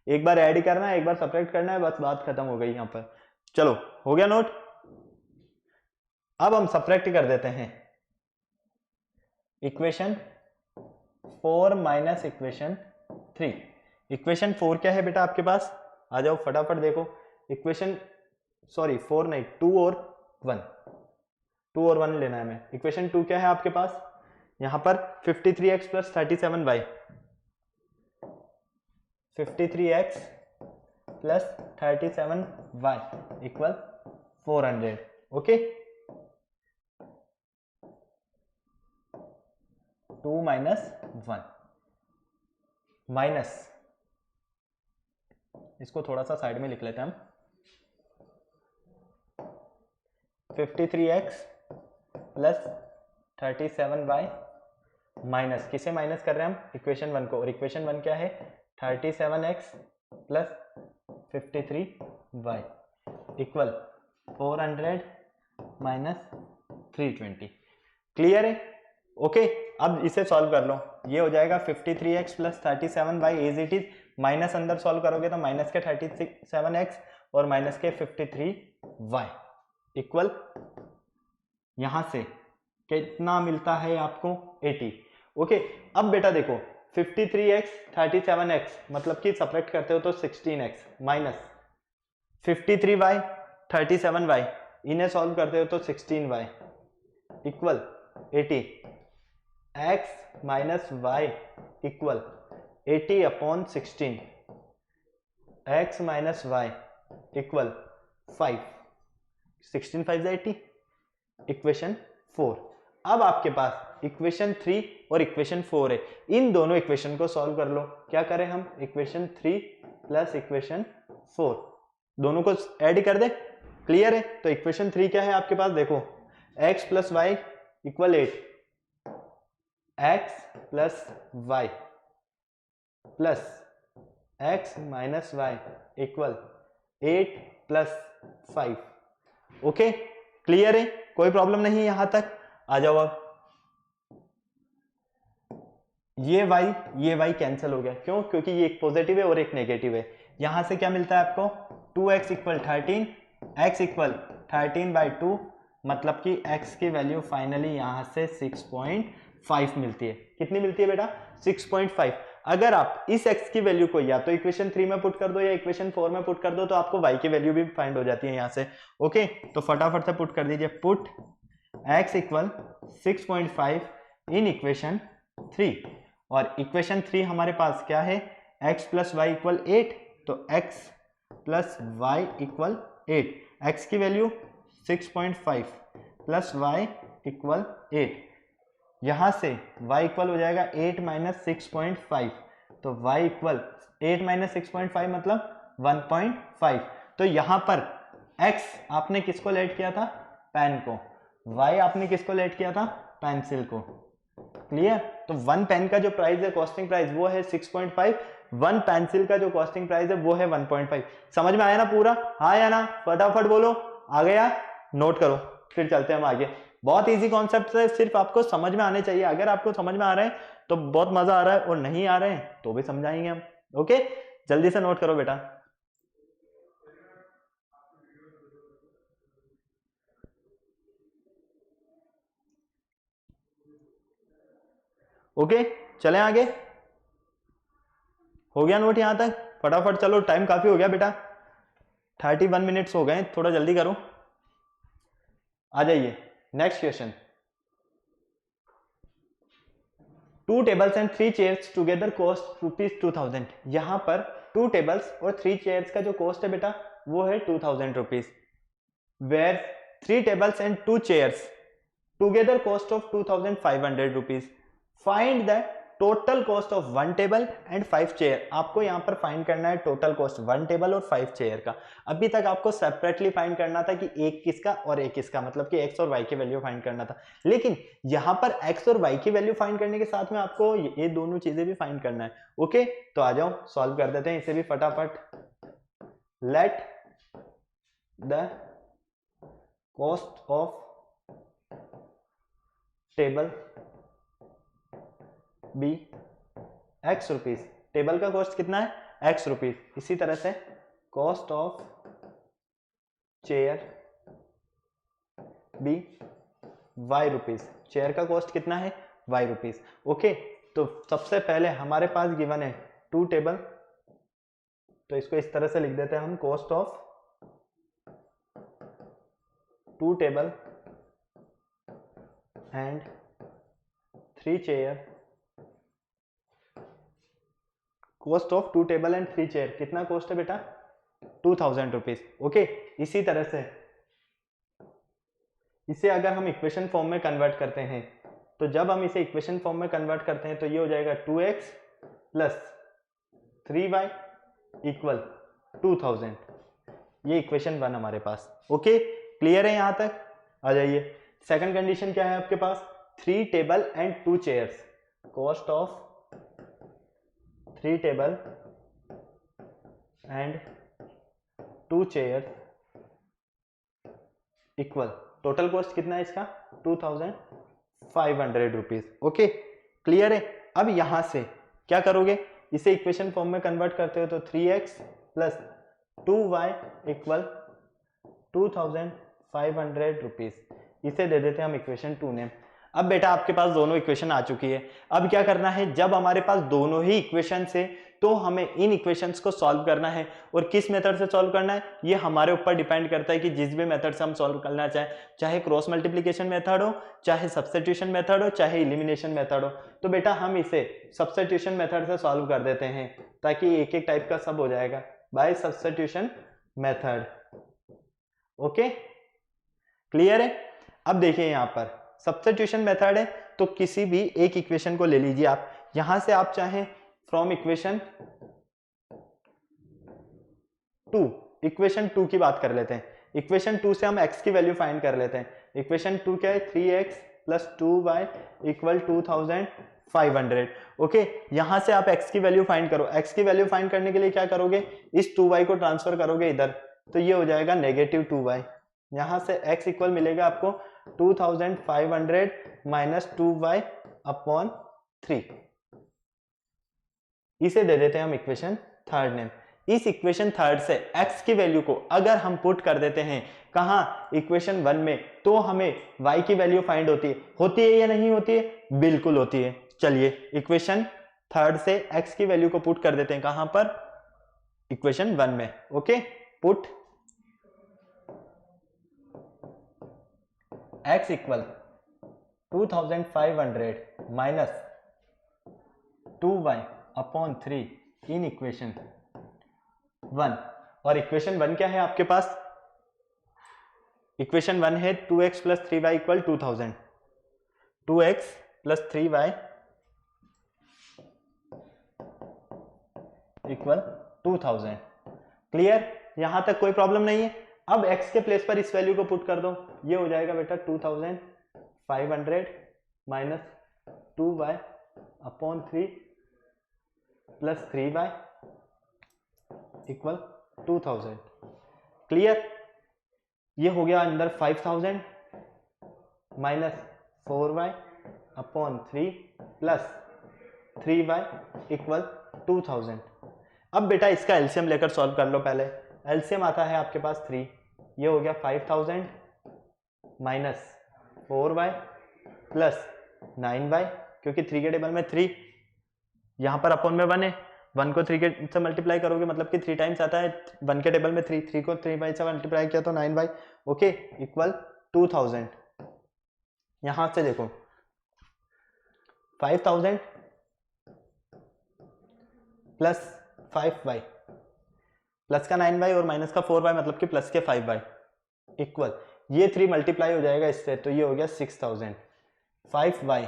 एक बार ऐड करना है, एक बार सब्ट्रैक्ट करना है, बस बात खत्म हो गई यहां पर। चलो, हो गया नोट। अब हम सब्ट्रैक्ट कर देते हैं इक्वेशन 4 माइनस इक्वेशन 3। इक्वेशन 4 क्या है बेटा आपके पास, आ जाओ फटाफट देखो। इक्वेशन 4 नहीं, 2 और 1, 2 और 1 लेना है हमें। इक्वेशन 2 क्या है आपके पास, यहां पर 53x plus 37y, 53x plus 37y equal 400। Okay, 2 minus 1 minus, इसको थोड़ा सा साइड में लिख लेते हैं हम, 53x प्लस 37y माइनस, किसे माइनस कर रहे हैं हम, इक्वेशन 1 को। और इक्वेशन 1 क्या है, 37x plus 53y equal 400 minus 320। Clear है, ओके। अब इसे सॉल्व कर लो, ये हो जाएगा 53x plus 37y as it is, minus अंदर सॉल्व करोगे तो माइनस के 37x और माइनस के 53y इक्वल, यहां से कितना मिलता है आपको, 80। ओके, अब बेटा देखो 53x 37x मतलब कि सब्ट्रैक्ट करते हो तो 16x माइनस 53y 37y इन्हें सॉल्व करते हो तो 16y equal 80। x minus Y equal 80 upon 16, x minus Y equal 5, 16 5 80, equation 4। अब आपके पास इक्वेशन 3 और इक्वेशन 4 है, इन दोनों इक्वेशन को सॉल्व कर लो। क्या करें हम, इक्वेशन 3 प्लस इक्वेशन 4 दोनों को ऐड कर दे। क्लियर है, तो इक्वेशन 3 क्या है आपके पास, देखो x plus Y equal 8, x plus Y plus x minus Y equal 8 plus 5। Okay, clear है, कोई प्रॉब्लम नहीं है यहां तक। आ जाओ, अब ये y कैंसिल हो गया, क्यों, क्योंकि ये एक पॉजिटिव है और एक नेगेटिव है। यहां से क्या मिलता है आपको, 2x इक्वल 13, x इक्वल 13/2 मतलब कि x की वैल्यू फाइनली यहां से 6.5 मिलती है। कितनी मिलती है बेटा, 6.5। अगर आप इस x की वैल्यू को या तो इक्वेशन 3 में पुट कर दो या इक्वेशन 4 में पुट कर दो तो आपको y की वैल्यू भी फाइंड हो जाती है यहां से। ओके, तो फटाफट से पुट कर दीजिए, put x equal 6.5 in equation 3 और इक्वेशन 3 हमारे पास क्या है, x प्लस वाई इक्वल 8, तो x plus Y equal 8, x की वैल्यू 6.5 प्लस y इक्वल 8, यहां से y इक्वल हो जाएगा 8 माइनस 6.5, तो y इक्वल 8 माइनस 6.5 मतलब 1.5। तो यहां पर x आपने किसको लेट किया था, पेन को, y आपने किसको लेट किया था, पेंसिल को। क्लियर? तो वन पेन का जो प्राइस है, कॉस्टिंग प्राइस, वो है 6.5, वन पेंसिल का जो कॉस्टिंग प्राइस है वो है 1.5। समझ में आया ना पूरा? हाँ या ना? फटाफट बोलो। आ गया? नोट करो, फिर चलते हैं हम आगे। बहुत इजी कॉन्सेप्ट है, सिर्फ आपको समझ में आने चाहिए। अगर आपको समझ में आ रहे हैं तो बहुत मजा आ रहा है, और नहीं आ रहे हैं तो भी समझाएंगे हम। ओके, जल्दी से नोट करो बेटा। ओके, चलें आगे। हो गया नोट यहां तक? फटाफट चलो, टाइम काफी हो गया बेटा, 31 मिनट्स हो गए, थोड़ा जल्दी करो। आ जाइए next question. 2 tables and 3 chairs together cost ₹2000। यहां पर 2 टेबल्स और 3 चेयर्स का जो कॉस्ट है बेटा वो है ₹2000, where 3 tables and 2 chairs together cost of ₹2500। Find the total cost of 1 table and 5 chair. आपको यहां पर फाइंड करना है टोटल कॉस्ट 1 टेबल और 5 चेयर का। अभी तक आपको सेपरेटली फाइंड करना था कि एक किसका और एक किसका, मतलब कि x और y की वैल्यू फाइंड करना था। लेकिन यहां पर x और y की वैल्यू फाइंड करने के साथ में आपको ये दोनों चीजें भी फाइंड करना है। ओके, तो आ जाओ सॉल्व कर देते हैं इसे भी फटाफट। Let the cost of table be x rupees. Table का कॉस्ट कितना है, x रुपीज। इसी तरह से cost of chair be y rupees. Chair का कॉस्ट कितना है, y रुपीज। ओके, तो सबसे पहले हमारे पास गिवन है 2 टेबल, तो इसको इस तरह से लिख देते हैं हम, cost of 2 table and 3 chair. Cost of 2 table and 3 chair कितना कॉस्ट है बेटा, ₹2000। ओके, इसी तरह से इसे अगर हम इक्वेशन फॉर्म में कन्वर्ट करते हैं, तो जब हम इसे इक्वेशन फॉर्म में कन्वर्ट करते हैं तो ये हो जाएगा 2x प्लस 3y इक्वल 2000। ये इक्वेशन 1 हमारे पास। ओके, क्लियर है यहां तक? आ जाइए, सेकंड कंडीशन क्या है आपके पास, 3 table and 2 chairs. Cost of 3 table and 2 chairs equal, total cost कितना है इसका, ₹2500। ओके, क्लियर है? अब यहां से क्या करोगे, इसे इक्वेशन फॉर्म में कन्वर्ट करते हो तो 3x प्लस 2y इक्वल ₹2500। इसे दे देते हैं हम इक्वेशन 2 ने। अब बेटा आपके पास दोनों इक्वेशन आ चुकी है। अब क्या करना है, जब हमारे पास दोनों ही इक्वेशन है तो हमें इन इक्वेशंस को सॉल्व करना है। और किस मेथड से सॉल्व करना है, ये हमारे ऊपर डिपेंड करता है कि जिस भी मेथड से हम सॉल्व करना चाहें, चाहे क्रॉस मल्टीप्लिकेशन मेथड हो, चाहे सब्स्टिट्यूशन मेथड हो, चाहे इलिमिनेशन मेथड हो। तो बेटा हम इसे सब्स्टिट्यूशन मेथड से सॉल्व कर देते हैं, ताकि एक एक टाइप का सब हो जाएगा by substitution method. Okay, clear है? अब देखिए यहां पर सब्स्टिट्यूशन मेथड है, तो किसी भी एक इक्वेशन को ले लीजिए आप। यहां से आप चाहें फ्रॉम इक्वेशन 2, इक्वेशन 2 की बात कर लेते हैं। इक्वेशन 2 से हम x की वैल्यू फाइंड कर लेते हैं। इक्वेशन 2 क्या है, 3x plus 2y equal 2500। Okay, यहां से आप x की वैल्यू फाइंड करो। x की वैल्यू फाइंड करने के लिए क्या करोगे, इस 2y को ट्रांसफर करोगे इधर, तो ये हो जाएगा -2y। यहां से x इक्वल मिलेगा आपको 2500 माइनस 2y अपॉन 3। इसे दे देते हैं हम इक्वेशन 3 नेम। इस इक्वेशन 3 से x की वैल्यू को अगर हम पुट कर देते हैं कहां, इक्वेशन 1 में, तो हमें y की वैल्यू फाइंड होती है या नहीं होती है, बिल्कुल होती है। चलिए इक्वेशन 3 से x की वैल्यू को पुट कर देते हैं कहां पर, इक्वेशन 1 में। Okay, put x equal 2500 minus 2y upon 3 in equation 1। और इक्वेशन 1 क्या है आपके पास? इक्वेशन 1 है 2x plus 3y equal 2000। 2x plus 3y equal 2000। Clear? यहां तक कोई प्रॉब्लम नहीं है। अब x के प्लेस पर इस वैल्यू को पुट कर दो, ये हो जाएगा बेटा 2500 minus 2y upon 3 plus 3y equal 2000। Clear? ये हो गया अंदर 5000 minus 4y upon 3 plus 3y equal 2000। अब बेटा इसका एलसीएम लेकर सॉल्व कर लो। पहले एलसीएम आता है आपके पास 3, ये हो गया 5000 माइनस 4y प्लस 9y, क्योंकि 3 के टेबल में 3, यहां पर अपॉन में 1 है, 1 को 3 के से मल्टीप्लाई करोगे मतलब कि 3 टाइम्स आता है 1 के टेबल में 3, 3 को 3y से मल्टीप्लाई किया तो 9y, ओके, इक्वल 2000। यहां से देखो 5000 प्लस 5y प्लस का 9y और माइनस का 4y मतलब कि प्लस के 5y इक्वल, ये 3 मल्टीप्लाई हो जाएगा इससे, तो ये हो गया 6000। 5y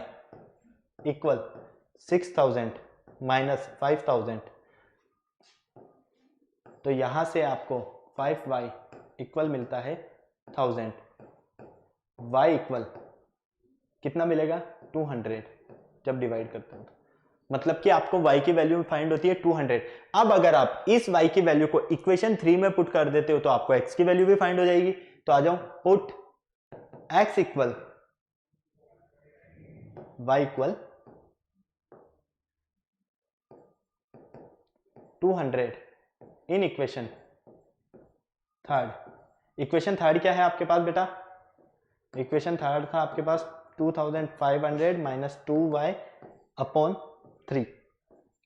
इक्वल 6000 माइनस 5000, तो यहां से आपको 5y इक्वल मिलता है 1000। y इक्वल कितना मिलेगा? 200 जब डिवाइड करते हो तो, मतलब कि आपको y की वैल्यू फाइंड होती है 200। अब अगर आप इस y की वैल्यू को इक्वेशन 3 में पुट कर देते हो तो आपको x की वैल्यू भी फाइंड हो जाएगी। तो आ जाओ, put x equal y equal 200 in equation third. Equation third क्या है आपके पास बेटा? इक्वेशन थर्ड था आपके पास 2500 माइनस 2y अपॉन 3,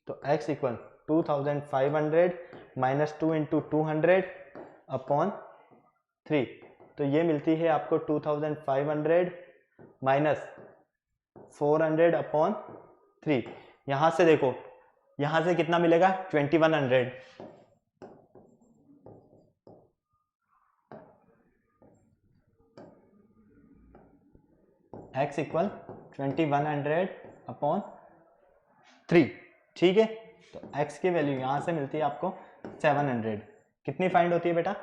तो x equal 2500 minus 2 into 200 upon 3, तो ये मिलती है आपको 2500 माइनस 400 अपॉन 3। यहां से देखो, यहां से कितना मिलेगा? 2100। x इक्वल 2100 अपॉन 3, ठीक है। तो x की वैल्यू यहां से मिलती है आपको 700। कितनी फाइंड होती है बेटा?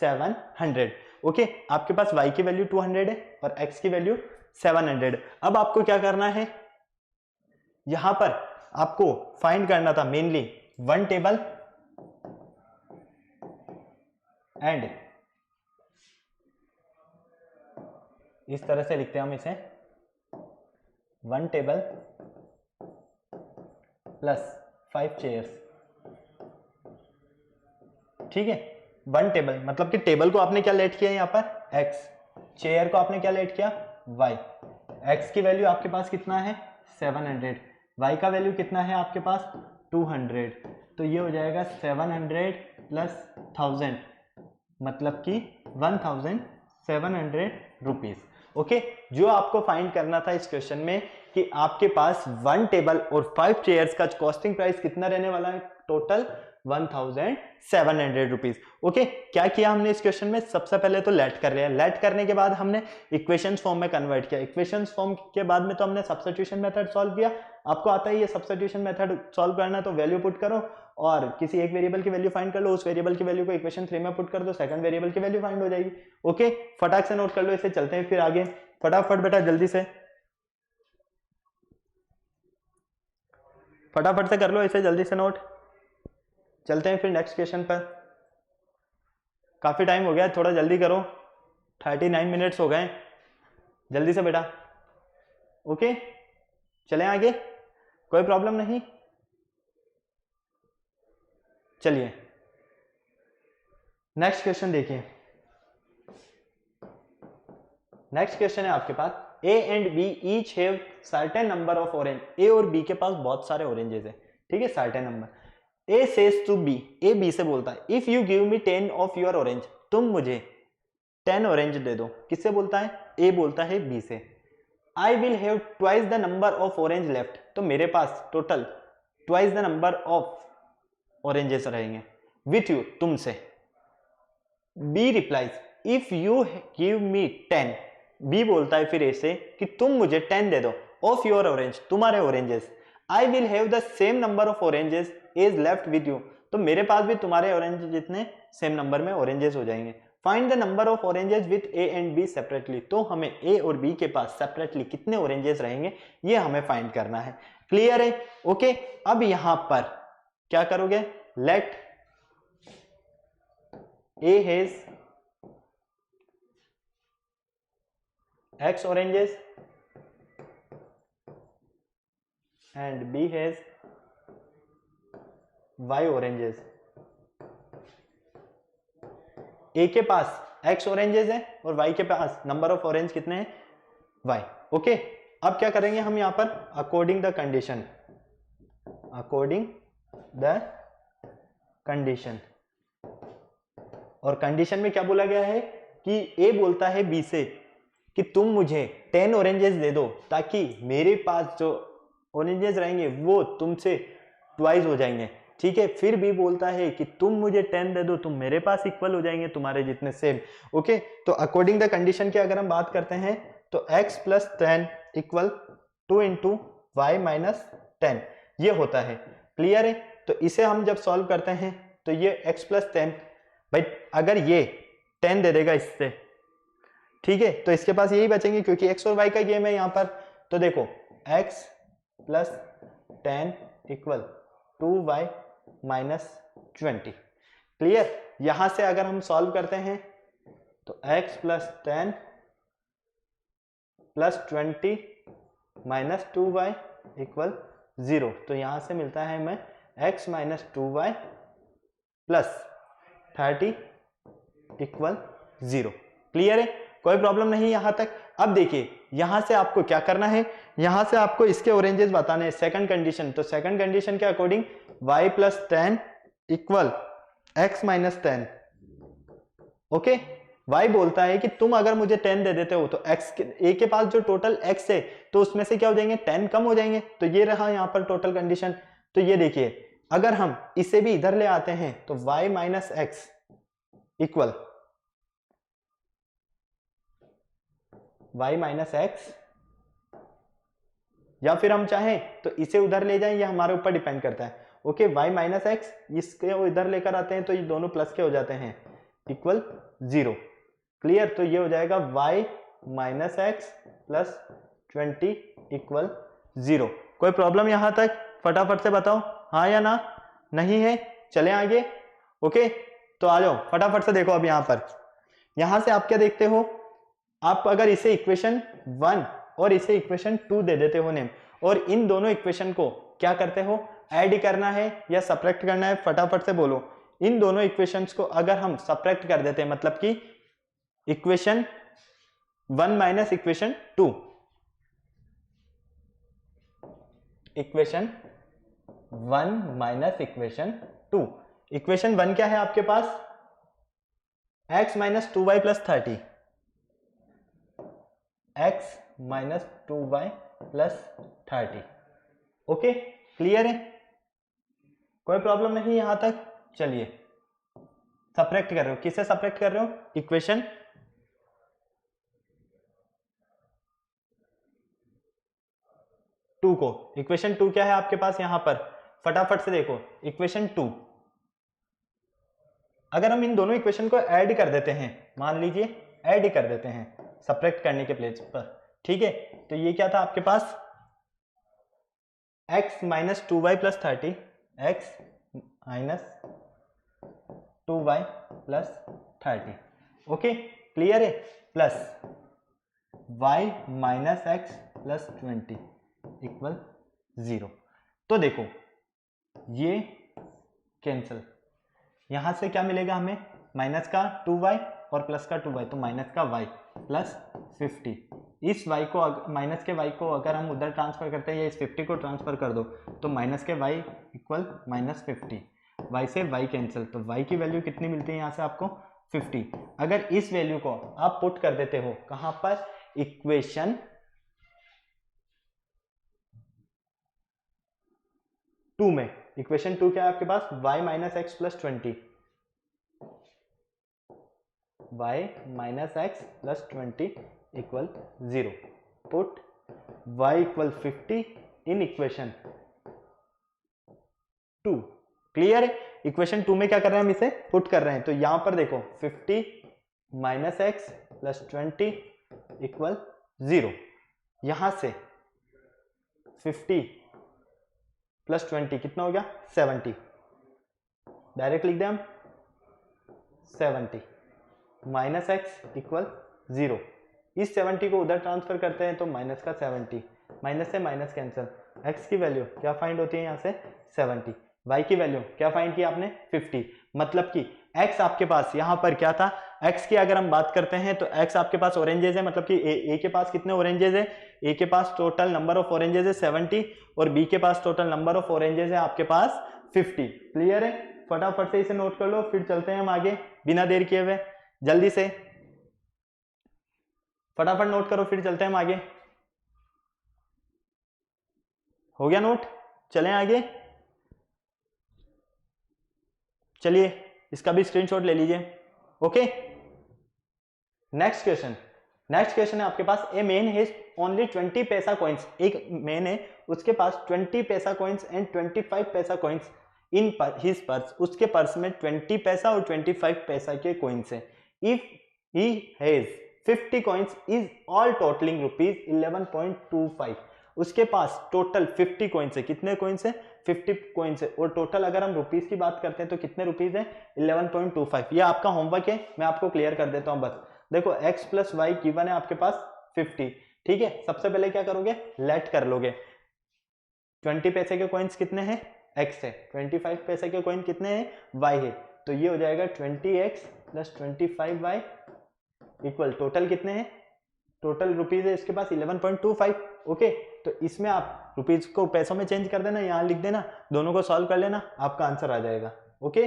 700। ओके, आपके पास y की वैल्यू 200 है और x की वैल्यू 700। अब आपको क्या करना है? यहां पर आपको फाइंड करना था मेनली वन टेबल एंड, इस तरह से लिखते हैं हम इसे, वन टेबल प्लस 5 चेयर्स, ठीक है। वन टेबल मतलब कि टेबल को आपने क्या लेट किया यहां पर? x, चेयर को आपने क्या लेट किया? y। x की वैल्यू आपके पास कितना है? 700। y का वैल्यू कितना है आपके पास? 200। तो ये हो जाएगा 700 प्लस 1000 मतलब कि 1700 रुपीज। ओके, जो आपको फाइंड करना था इस क्वेश्चन में कि आपके पास वन टेबल और 5 चेयर्स का कॉस्टिंग प्राइस कितना रहने वाला है? Total 1700 rupees. ओके, क्या किया हमने इस क्वेश्चन में? सबसे पहले तो लेट कर लिया, लेट करने के बाद हमने इक्वेशंस फॉर्म में कन्वर्ट किया, इक्वेशंस फॉर्म के बाद में तो हमने सब्स्टिट्यूशन मेथड सॉल्व किया। आपको आता है ये सब्स्टिट्यूशन मेथड सॉल्व करना, तो वैल्यू पुट करो और किसी एक वेरिएबल की वैल्यू फाइंड कर लो, उस वेरिएबल की वैल्यू को इक्वेशन 3 में पुट कर दो, सेकंड वेरिएबल की वैल्यू फाइंड हो जाएगी। ओके, फटाक से नोट कर लो इसे, चलते हैं फिर आगे। फटाफट बेटा जल्दी से, फटाफट से कर लो इसे, जल्दी से नोट। चलते हैं फिर नेक्स्ट क्वेश्चन पर, काफी टाइम हो गया, थोड़ा जल्दी करो, 39 मिनट्स हो गए, जल्दी से बेटा। ओके, चलें आगे, कोई प्रॉब्लम नहीं। चलिए नेक्स्ट क्वेश्चन देखिए। नेक्स्ट क्वेश्चन है आपके पास, A and B each have certain number of orange. A और बी के पास बहुत सारे ऑरेंजेस है, ठीक है, certain number. A says to B, A B से बोलता है, if you give me 10 of your orange, तुम मुझे 10 ऑरेंज दे दो। किससे बोलता है? ए बोलता है बी से। I will have twice the number of orange left, तो मेरे पास total twice the number of oranges रहेंगे विथ यू, तुमसे। B replies if you give me 10, B बोलता है फिर ऐसे कि तुम मुझे 10 दे दो ऑफ योर ऑरेंज, तुम्हारे oranges, I will have the same number of oranges is left with you, तो मेरे पास भी तुम्हारे ऑरेंज जितने सेम नंबर में ऑरेंजेस हो जाएंगे। Find the number of oranges with A and B separately, तो हमें ए और बी के पास सेपरेटली कितने ऑरेंजेस रहेंगे ये हमें फाइंड करना है। क्लियर है? ओके, अब यहां पर क्या करोगे, let A has x oranges and B has y oranges। A के पास x oranges है और y के पास नंबर ऑफ ऑरेंज कितने हैं, y। ओके, अब क्या करेंगे हम यहां पर, according the condition, according the condition, और कंडीशन में क्या बोला गया है कि A बोलता है B से कि तुम मुझे 10 ऑरेंजेस दे दो ताकि मेरे पास जो ऑरेंजेस रहेंगे वो तुमसे ट्वाइस हो जाएंगे। ठीक है, फिर भी बोलता है कि तुम मुझे 10 दे दो, तुम मेरे पास इक्वल हो जाएंगे तुम्हारे जितने सेम। ओके, तो अकॉर्डिंग द कंडीशन की अगर हम बात करते हैं तो x plus 10 equal 2 into Y minus 10 ये होता है। क्लियर है? तो इसे हम जब सॉल्व करते हैं तो ये x प्लस 10, भाई अगर ये 10 दे देगा इससे, ठीक है, तो इसके पास यही बचेंगे क्योंकि x और y का गेम है यहां पर। तो देखो x plus 10 equal 2y minus 20। Clear? यहां से अगर हम सॉल्व करते हैं तो x plus 10 plus 20 minus 2y equal 0, तो यहां से मिलता है हमें x minus 2y plus 30 equal 0। Clear है? कोई प्रॉब्लम नहीं यहां तक। अब देखिए यहां से आपको क्या करना है, यहां से आपको इसके ऑरेंजेस बताने हैं, सेकंड कंडीशन। तो सेकंड कंडीशन के according y plus 10 equal x minus 10। Okay, y बोलता है कि तुम अगर मुझे 10 दे देते हो तो a के पास जो टोटल x है तो उसमें से क्या हो जाएंगे, 10 कम हो जाएंगे। तो ये रहा यहां पर टोटल कंडीशन। तो ये देखिए अगर हम इसे भी इधर ले आते हैं तो y minus x equal y minus x, या फिर हम चाहें तो इसे उधर ले जाएं, ये हमारे ऊपर डिपेंड करता है। ओके, y माइनस एक्स इसके वो इधर लेकर आते हैं तो ये दोनों प्लस के हो जाते हैं, इक्वल 0। क्लियर? तो ये हो जाएगा y minus x plus 20 equal 0। कोई प्रॉब्लम यहां तक? फटाफट से बताओ हाँ या ना। नहीं है? चले आगे। ओके, तो आ जाओ फटाफट से देखो। अब यहां से आप क्या देखते हो, आप अगर इसे इक्वेशन 1 और इसे इक्वेशन 2 दे देते हो नेम, और इन दोनों इक्वेशन को क्या करते हो, ऐड करना है या सब्ट्रैक्ट करना है, फटाफट से बोलो। इन दोनों इक्वेशंस को अगर हम सब्ट्रैक्ट कर देते हैं, मतलब कि equation 1 minus equation 2, equation 1 minus equation 2, equation 1 क्या है आपके पास, x minus 2y plus 30, x minus 2y plus 30। Okay, clear है? कोई प्रॉब्लम नहीं यहां तक। चलिए सब्ट्रैक्ट कर रहे हो, किससे सब्ट्रैक्ट कर रहे हो, इक्वेशन 2 को। इक्वेशन 2 क्या है आपके पास यहां पर, फटाफट से देखो। इक्वेशन 2 अगर हम इन दोनों इक्वेशन को ऐड कर देते हैं, मान लीजिए ऐड कर देते हैं सब्ट्रैक्ट करने के प्लेस पर, ठीक है, तो ये क्या था आपके पास, x minus 2y plus 30, x minus 2y plus 30। Okay, clear है? Plus y minus x plus 20 equal 0। तो देखो ये कैंसिल, यहां से क्या मिलेगा हमें, माइनस का 2y और प्लस का 2y, तो माइनस का y प्लस 50। इस y को, माइनस के y को अगर हम उधर ट्रांसफर करते हैं या इस 50 को ट्रांसफर कर दो तो माइनस के y इक्वल माइनस 50, y से y कैंसिल, तो y की वैल्यू कितनी मिलती है यहाँ से आपको 50। अगर इस वैल्यू को आप पुट कर देते हो कहां पर, इक्वेशन 2 में, इक्वेशन 2 क्या है आपके पास, y minus x plus 20, y minus x plus 20 equal 0, put y equal 50 in equation 2। Clear है? इक्वेशन 2 में क्या कर रहे हैं हम, इसे पुट कर रहे हैं, तो यहां पर देखो 50 माइनस एक्स प्लस 20 इक्वल 0, यहां से 50 प्लस 20 कितना हो गया, 70, डायरेक्ट लिख दें हम 70 माइनस एक्स इक्वल 0, इस 70 को उधर ट्रांसफर करते हैं तो माइनस का 70, माइनस से माइनस कैंसिल, x की वैल्यू क्या फाइंड होती है यहाँ से 70, y की वैल्यू क्या फाइंड की आपने 50, मतलब कि x आपके पास यहाँ पर क्या था, x की अगर हम बात करते हैं तो x आपके पास ऑरेंजेस है, मतलब कि a के पास कितने ऑरेंजेस है, a के पास टोटल नंबर ऑफ ऑरेंजेस है 70 और b के पास टोटल नंबर ऑफ ऑरेंजेस है आपके पास 50। क्लियर है? फटाफट से इसे नोट कर लो, फिर चलते हैं हम आगे बिना देर किए हुए, जल्दी से फटाफट नोट करो, फिर चलते हैं हम आगे। हो गया नोट? चलें आगे, चलिए इसका भी स्क्रीनशॉट ले लीजिए। ओके, नेक्स्ट क्वेश्चन है आपके पास, ए मैन हैज ओनली 20 पैसा कॉइन्स, एक मैन है उसके पास 20 पैसा कॉइन्स एंड 25 पैसा कॉइन्स इन हिज पर्स, उसके पर्स में 20 पैसा और 25 पैसा के कॉइन्स है। If he has 50 coins is all totalling rupees 11.25, उसके पास टोटल 50 कॉइन्स है, कितने कॉइन्स है 50 कॉइन्स है, और टोटल अगर हम रुपीज की बात करते हैं तो कितने रुपीज है 11.25। ये आपका होमवर्क है, मैं आपको क्लियर कर देता हूं। बस देखो x प्लस वाई गिवन है आपके पास 50, ठीक है, सबसे पहले क्या करोगे, लेट कर लोगे, 20 पैसे के कॉइन्स कितने हैं x है, 25 पैसे के कॉइन कितने हैं y है, तो ये हो जाएगा 20x plus 25y equal total कितने हैं, टोटल रुपीज है इसके पास 11.25। ओके, तो इसमें आप रुपीज को पैसों में चेंज कर देना, यहां लिख देना, दोनों को सॉल्व कर लेना, आपका आंसर आ जाएगा। Okay,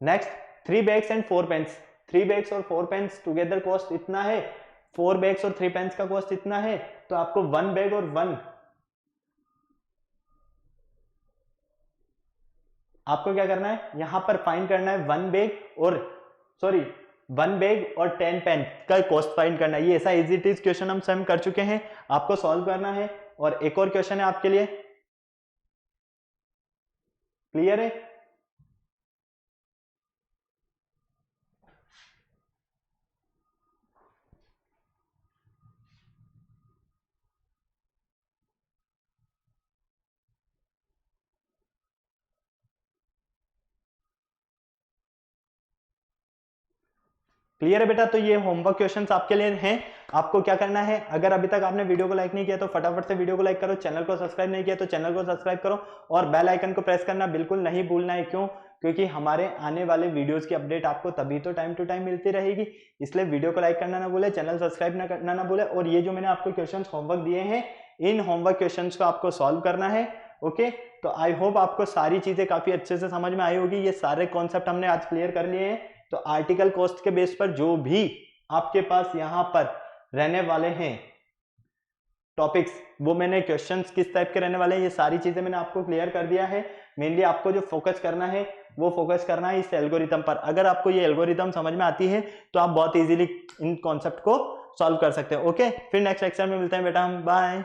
next 3 bags and 4 pens, 3 bags और 4 पेन्स टुगेदर कॉस्ट इतना है, 4 बैग्स और 3 पेन्स का कॉस्ट इतना है, तो आपको 1 बैग और 1, आपको क्या करना है, यहां पर फाइंड करना है 1 बैग और 10 पेन का कॉस्ट फाइंड करना है। ये ऐसा इजी टीज क्वेश्चन हम स्वयं कर चुके हैं, आपको सॉल्व करना है। और एक और क्वेश्चन है आपके लिए, क्लियर है? क्लियर है बेटा? तो ये होमवर्क क्वेश्चंस आपके लिए हैं, आपको क्या करना है, अगर अभी तक आपने वीडियो को लाइक नहीं किया तो फटाफट से वीडियो को लाइक करो, चैनल को सब्सक्राइब नहीं किया तो चैनल को सब्सक्राइब करो और बेल आइकन को प्रेस करना बिल्कुल नहीं भूलना है। क्यों? क्योंकि हमारे आने वाले वीडियोस की अपडेट आपको तभी तो टाइम टू टाइम मिलती रहेगी, इसलिए वीडियो को लाइक करना ना भूले, चैनल सब्सक्राइब ना करना ना भूले। और ये जो मैंने आपको क्वेश्चन होमवर्क दिए हैं, इन होमवर्क क्वेश्चन को आपको सॉल्व करना है। ओके, तो आई होप आपको सारी चीजें काफी अच्छे से समझ में आई होगी, ये सारे कॉन्सेप्ट हमने आज क्लियर कर लिए हैं। तो आर्टिकल कॉस्ट के बेस पर जो भी आपके पास यहां पर रहने वाले हैं टॉपिक्स, वो मैंने क्वेश्चंस किस टाइप के रहने वाले हैं, ये सारी चीजें मैंने आपको क्लियर कर दिया है। मेनली आपको जो फोकस करना है वो फोकस करना है इस एल्गोरिथम पर। अगर आपको ये एल्गोरिथम समझ में आती है तो आप बहुत इजीली इन कॉन्सेप्ट को सॉल्व कर सकते हैं। ओके, फिर नेक्स्ट लेक्चर में मिलते हैं बेटा हम, बाय।